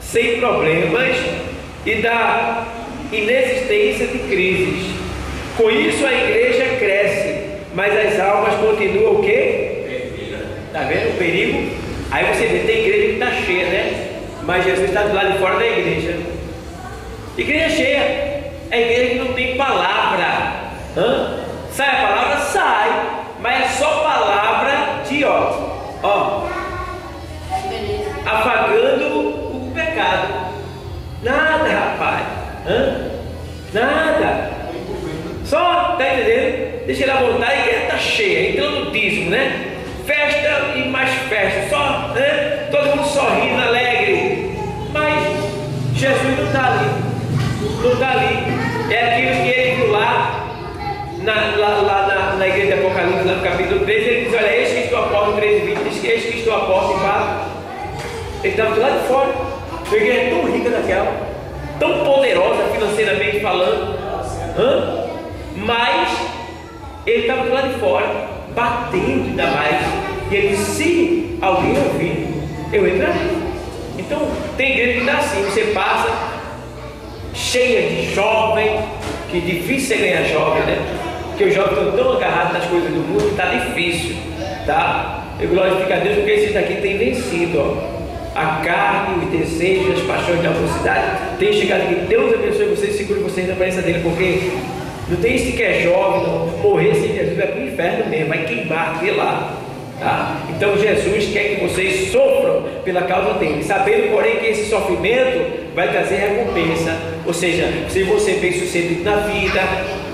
sem problemas e da inexistência de crises. Com isso a igreja cresce, mas as almas continuam o quê? Tá vendo o perigo? Aí você vê, tem igreja que está cheia, né? Mas Jesus está do lado de fora da igreja. Igreja cheia. É igreja que não tem palavra. Sai a palavra? Sai. Mas é só palavra de afagando o pecado. Nada, rapaz. Nada. Só, tá entendendo? Deixa ele à vontade, a igreja está cheia. Entrando no dízimo, né? Festa e mais festa. Só, né? Todo mundo sorrindo, alegre. de Apocalipse, lá no capítulo 13, ele diz: olha, eis que estou à porta, 13:20, diz que eis que estou à porta e bato. Ele estava do lado de fora. A igreja é tão rica daquela, tão poderosa financeiramente falando, mas ele estava do lado de fora, batendo ainda mais. E ele disse: se alguém ouvir, eu entrarei. Então tem igreja que está assim, você passa cheia de jovem, que difícil é ganhar jovem, né? Porque os jovens estão tão agarrados nas coisas do mundo que está difícil, tá? Eu glorifico a Deus porque esses daqui têm vencido, ó. A carne, os desejos, as paixões da mocidade tem chegado aqui. Deus abençoe vocês, segure vocês na presença dele, porque não tem esse que é jovem, não. Morrer sem Jesus vai para o inferno mesmo, vai queimar, vê lá, tá? Então Jesus quer que vocês sofram pela causa dele, sabendo porém que esse sofrimento vai trazer recompensa. Ou seja, se você bem sucedido na vida,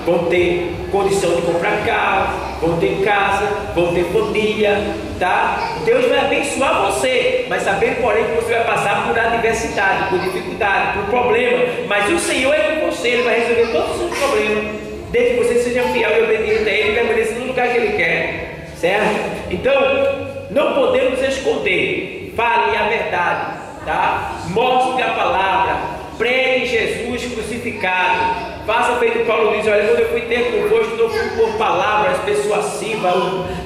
vão ter condição de comprar carro, vão ter casa, vão ter família, tá? Deus vai abençoar você, mas sabendo porém que você vai passar por adversidade, por dificuldade, por problema, mas o Senhor é com você, Ele vai resolver todos os seus problemas, desde que você seja fiel e obediente a Ele e permaneça no lugar que Ele quer, certo? Então, não podemos esconder, fale a verdade, tá? Mostre a palavra, pregue Jesus crucificado. Faça feito Paulo diz: olha, quando eu fui ter convosco, não fui por palavras persuasivas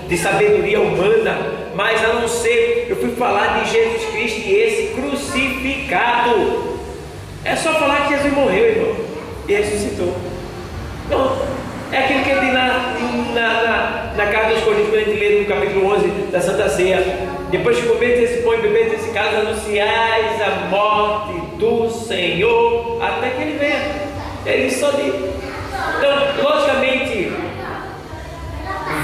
de sabedoria humana, mas a não ser, eu fui falar de Jesus Cristo e esse crucificado. É só falar que Jesus morreu, irmão, e ressuscitou. Não, é aquilo que ele diz na carta aos Coríntios, quando a gente lê no capítulo 11 da Santa Ceia: depois que comeis esse pão e bebeis esse cálice, anunciais a morte do Senhor até que Ele venha. Ele só diz. Então, logicamente,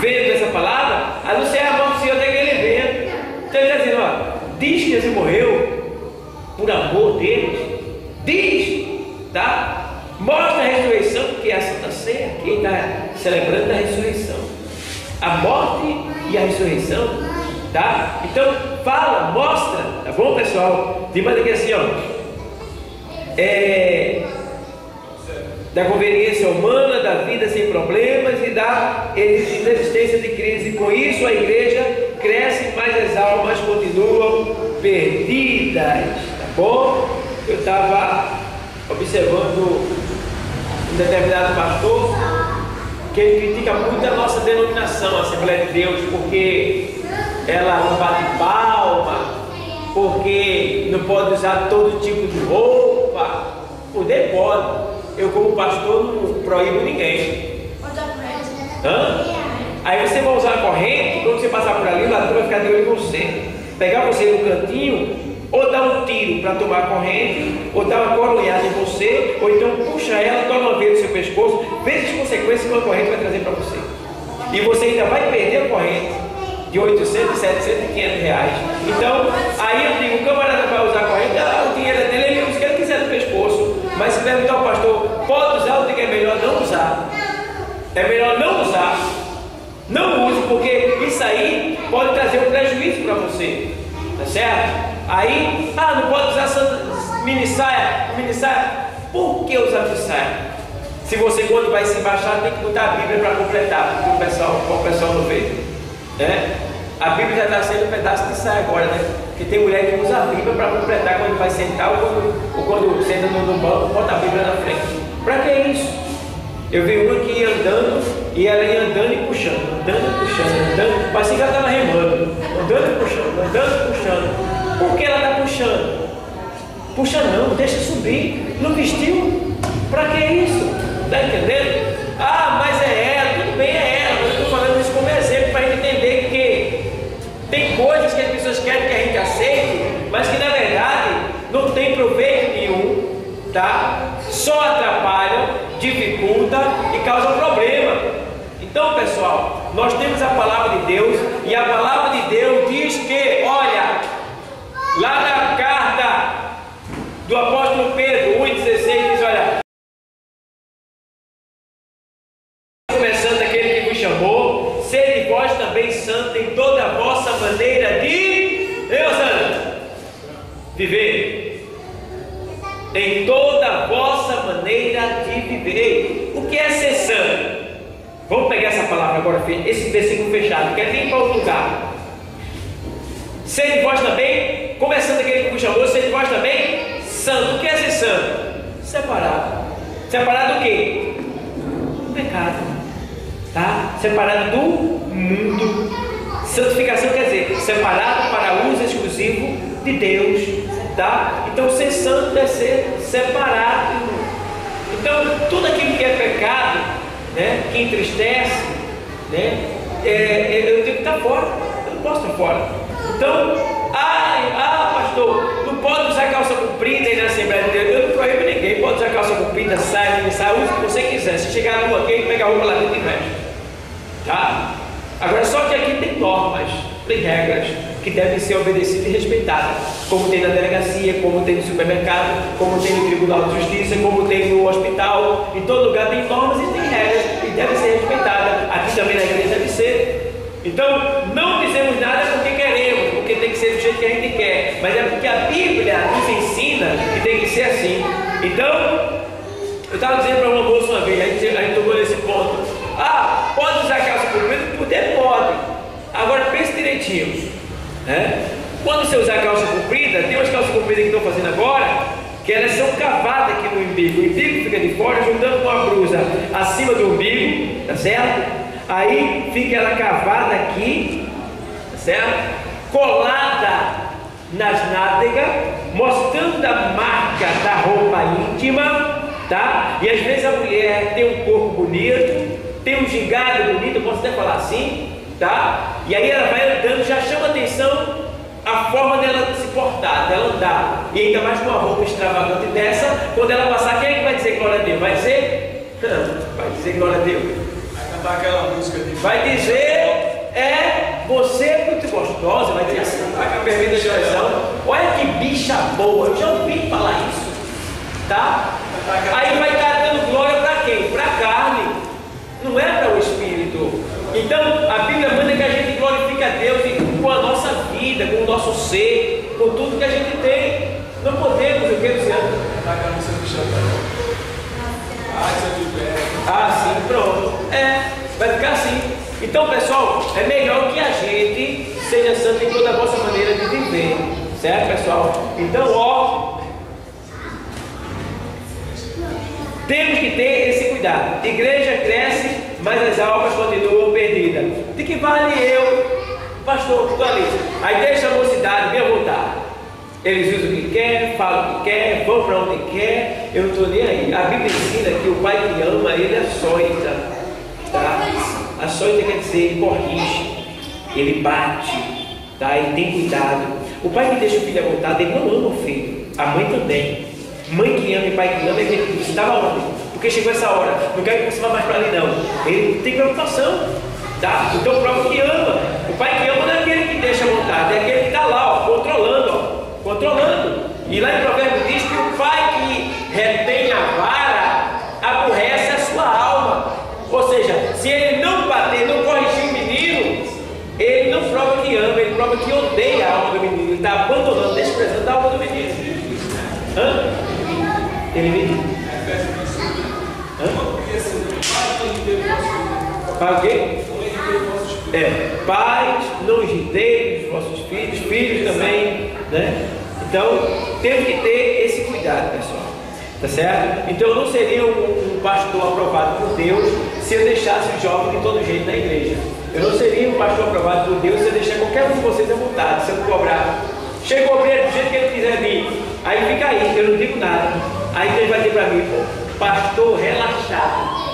vendo essa palavra, anunciar a morte do Senhor até que Ele venha. Então ele está dizendo: ó, diz que Jesus morreu por amor deles, diz, tá? Mostra a ressurreição, que é a Santa Ceia, quem está celebrando a ressurreição, a morte e a ressurreição, tá? Então fala, mostra, tá bom, pessoal? De maneira que assim, ó, da conveniência humana, da vida sem problemas e da inexistência de crise. Com isso a igreja cresce, mas as almas continuam perdidas, tá bom? Eu estava observando um determinado pastor que ele critica muito a nossa denominação, a Assembleia de Deus, porque ela não bate palma, porque não pode usar todo tipo de roupa. Poder pode. Eu, como pastor, não proíbo ninguém. Aí você vai usar a corrente, quando você passar por ali, o ladrão vai ficar de olho em você, pegar você no cantinho, ou dar um tiro para tomar a corrente, ou dar uma coronhada em você, ou então puxa ela, toma uma vez no seu pescoço. Veja as consequências que uma corrente vai trazer para você. E você ainda vai perder a corrente de 800, 700 e 500 reais. Então, aí eu digo: o camarada vai usar a corrente, o dinheiro é dele, ele usa o que ele quiser no pescoço. Mas se perguntar ao pastor: pode usar? Eu digo: é melhor não usar. É melhor não usar. Não use, porque isso aí pode trazer um prejuízo para você. Tá certo? Aí, não pode usar mini saia. Por que usar mini saia? Se você, quando vai se baixar, tem que botar a Bíblia para completar, porque o pessoal não vê, né? A Bíblia já está sendo um pedaço de saia agora, né? Porque tem mulher que usa a Bíblia para completar quando vai sentar ou quando senta no banco, bota a Bíblia na frente. Para que isso? Eu vi uma que ia andando e ela ia andando e puxando, parecia que ela estava remando, andando e puxando. Por que ela está puxando? Puxa não, deixa subir. Não vestiu? Para que isso? Está entendendo? Mas é ela, tudo bem, é ela. Eu estou falando isso como exemplo para a gente entender que tem coisas que as pessoas querem que a gente aceite, mas que na verdade não tem proveito nenhum, tá? Só atrapalham, dificulta e causam problema. Então, pessoal, nós temos a palavra de Deus, e a palavra de Deus diz que, olha, lá na carta do apóstolo Pedro 1,16 diz: olha, começando aquele que vos chamou, sede vós também santos em toda a vossa maneira de viver. Em toda a vossa maneira de viver. O que é ser santo? Vamos pegar essa palavra agora, esse versículo fechado, quer vir para outro lugar. Sede vós também, começando aquele que me chamou, sede vós também santo. O que é ser santo? Separado. Separado do quê? Do pecado, tá? Separado do mundo. Santificação quer dizer separado para uso exclusivo de Deus, tá? Então ser santo é ser separado. Então tudo aquilo que é pecado, né, que entristece, né, eu tenho que estar fora. Eu não posso estar fora. Então, pastor, não pode usar calça comprida aí na Assembleia de Deus. Eu não proíbo ninguém, pode usar calça comprida, sai, usa o que você quiser. Se chegar na rua aqui, pega a roupa lá dentro e veste, tá? Agora, só que aqui tem normas, tem regras que devem ser obedecidas e respeitadas, como tem na delegacia, como tem no supermercado, como tem no Tribunal de Justiça, como tem no hospital. Em todo lugar tem normas e tem regras e devem ser respeitadas. Aqui também na igreja deve ser. Então, não dizemos nada porque queremos, porque tem que ser do jeito que a gente quer, mas é porque a Bíblia nos ensina que tem que ser assim. Então, eu estava dizendo para uma moça uma vez, a gente tocou nesse ponto. Pode usar calça comprida? Puder, pode. Agora pense direitinho, né? Quando você usar calça comprida, tem umas calças compridas que estão fazendo agora, que elas são cavadas aqui no umbigo. O umbigo fica de fora, juntando com a blusa acima do umbigo, tá certo? Aí fica ela cavada aqui, tá certo? Colada nas nádegas, mostrando a marca da roupa íntima, tá? E às vezes a mulher tem um corpo bonito, tem um gingado bonito, eu posso até falar assim, tá? E aí ela vai andando, já chama atenção a forma dela se portar, dela andar. E ainda mais com uma roupa extravagante dessa, quando ela passar, quem é que vai dizer glória a Deus? Vai dizer? Vai dizer glória a Deus. Aquela música de... Vai dizer, você é muito gostosa, vai dizer assim, permita a expressão, olha que bicha boa, eu já ouvi falar isso, tá? Aí vai estar dando glória para quem? Para a carne, não é para o Espírito. Então a Bíblia manda que a gente glorifique a Deus com a nossa vida, com o nosso ser, com tudo que a gente tem. Não podemos, eu quero dizer, sim, pronto. Vai ficar assim. Então, pessoal, é melhor que a gente seja santo em toda a vossa maneira de viver, certo, pessoal? Então, temos que ter esse cuidado. Igreja cresce, mas as almas continuam perdidas. De que vale eu, pastor, estou ali. Aí deixa a mocidade, vem voltar. Eles usam o que quer, falam o que quer, vão para onde quer, eu não estou nem aí. A Bíblia ensina que o pai que ama, ele açoita, tá? Açoita quer dizer, ele corrige, ele bate, tá? Ele tem cuidado. O pai que deixa o filho à vontade, ele não ama o filho. A mãe também. Mãe que ama e pai que ama, ele estava onde? Porque chegou essa hora, não quero que você vá mais para ali não. Ele tem preocupação, tá? Então prova que ama. O pai que ama não é aquele que deixa à vontade, é aquele que está lá, controlando. E lá em Provérbios diz que o pai que retém a vara aborrece a sua alma. Ou seja, se ele não bater, não corrigir o menino, ele não prova que ama, ele prova que odeia a alma do menino. Ele está abandonando, desprezando a alma do menino. Ele me Para o quê? Pais, não irritei os vossos filhos, filhos também, né? Então, temos que ter esse cuidado, pessoal, tá certo? Então, eu não seria um pastor aprovado por Deus se eu deixasse os jovens de todo jeito na igreja. Eu não seria um pastor aprovado por Deus se eu deixar qualquer um de vocês à vontade, se eu não cobrar. Chega o obreiro do jeito que ele quiser vir, aí fica aí, eu não digo nada. Aí ele vai dizer para mim, pastor relaxado,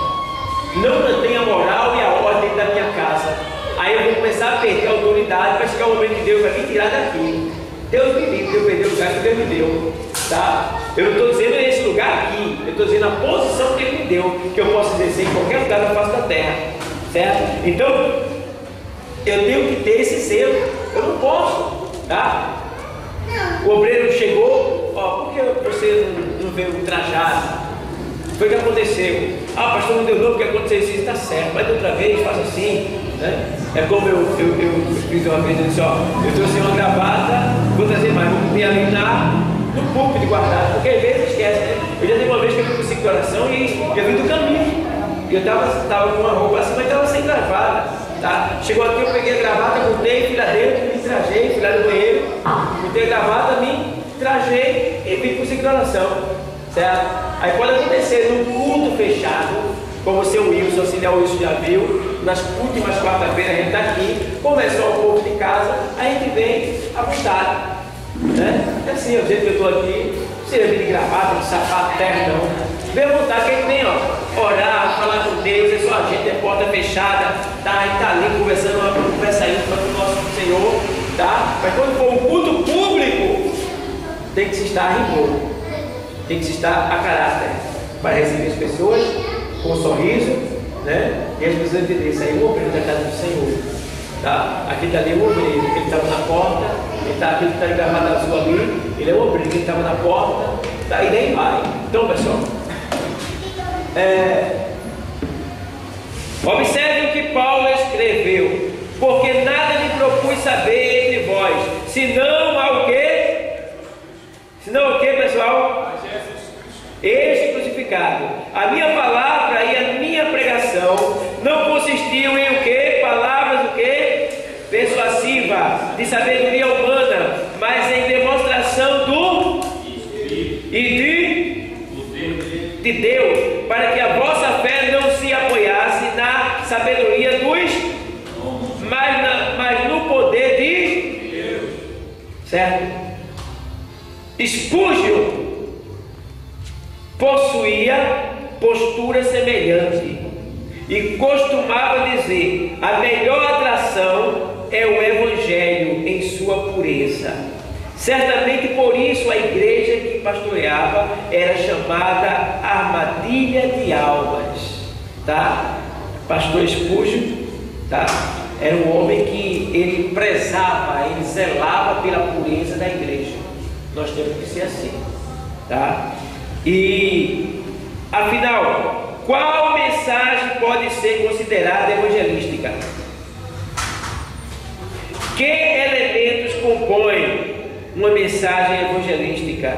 não mantém a moral e a ordem da minha casa. Aí eu vou começar a perder a autoridade, vai chegar o momento que Deus vai me tirar daqui. Deus me livre, eu perdi o lugar que Deus me deu, tá? Eu não estou dizendo esse lugar aqui, eu estou dizendo a posição que Ele me deu, que eu posso exercer em qualquer lugar da face da terra, certo? Então, eu tenho que ter esse selo, eu não posso, tá? O obreiro chegou, por que você não veio trajado? Foi o que aconteceu. Pastor, não deu não, porque aconteceu isso, está certo, vai de outra vez, faça assim, né? É como eu fiz uma vez, eu disse, eu trouxe uma gravata, vou trazer mais, vou me alinhar no púlpito de guardar, porque às vezes esquece, né? Eu já teve uma vez que eu fui para o ciclo de oração e eu vim do caminho, E eu estava com uma roupa assim, mas estava sem gravata. Tá? Chegou aqui, eu peguei a gravata, botei, fui lá dentro, me trajei, fui lá no banheiro, botei a gravata, me trajei e vim para o ciclo de oração. Certo? Aí pode acontecer num culto fechado, como o seu Wilson, auxiliar Wilson já viu, nas últimas quarta-feiras a gente está aqui, começou um pouco de casa, a gente vem à vontade. Né? É assim, o jeito que eu estou aqui, não precisa vir de gravata, de sapato, terra, não. Vem à vontade, que a gente vem, ó, orar, falar com Deus, é só a gente, é porta fechada, tá? A gente está ali conversando, uma conversa íntima com o nosso Senhor, tá? Mas quando for um culto público, tem que se estar a rigor, tem que se estar a caráter, para receber as pessoas com um sorriso, né? E as pessoas entenderem, isso aí é o obreiro da casa do Senhor, tá? Aqui está ali o obreiro, ele estava na porta, ele está aqui, está gravado azul ali, ele é o obreiro, ele estava na porta, tá? E nem vai. Então, pessoal, observe o que Paulo escreveu, porque nada lhe propus saber entre vós, senão ao quê? Senão o que, pessoal? Este crucificado. A minha palavra e a minha pregação não consistiam em o que? Palavras o que? Persuasiva, de sabedoria humana, mas em demonstração do de Deus, para que a vossa fé não se apoiasse na sabedoria dos, mas no poder de Deus. Certo? Spurgeon possuía postura semelhante e costumava dizer: a melhor atração é o Evangelho em sua pureza. Certamente por isso a igreja que pastoreava era chamada armadilha de almas, tá? Pastor Spurgeon, tá? Era um homem que ele prezava, ele zelava pela pureza da igreja. Nós temos que ser assim, tá? E afinal, qual mensagem pode ser considerada evangelística? Que elementos compõem uma mensagem evangelística?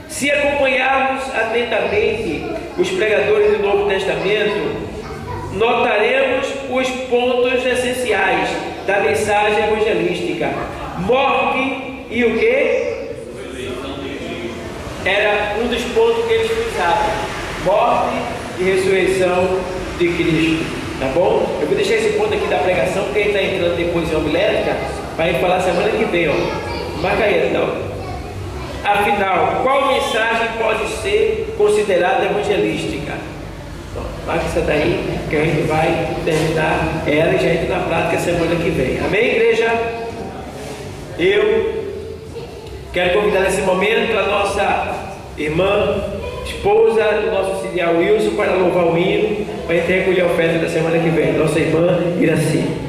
Se acompanharmos atentamente os pregadores do Novo Testamento, notaremos os pontos essenciais da mensagem evangelística: morte e o que? Era um dos pontos que eles frisavam: morte e ressurreição de Cristo. Tá bom? Eu vou deixar esse ponto aqui da pregação, porque ele está entrando depois em homilética, para a gente falar semana que vem, ó. Marca aí então. Afinal, qual mensagem pode ser considerada evangelística? Então, marca essa daí, que a gente vai terminar ela e já entra na prática semana que vem. Amém, igreja? Eu quero convidar nesse momento a nossa irmã, esposa do nosso auxiliar Wilson, para louvar o hino, para a gente recolher a oferta da semana que vem. Nossa irmã Iraci.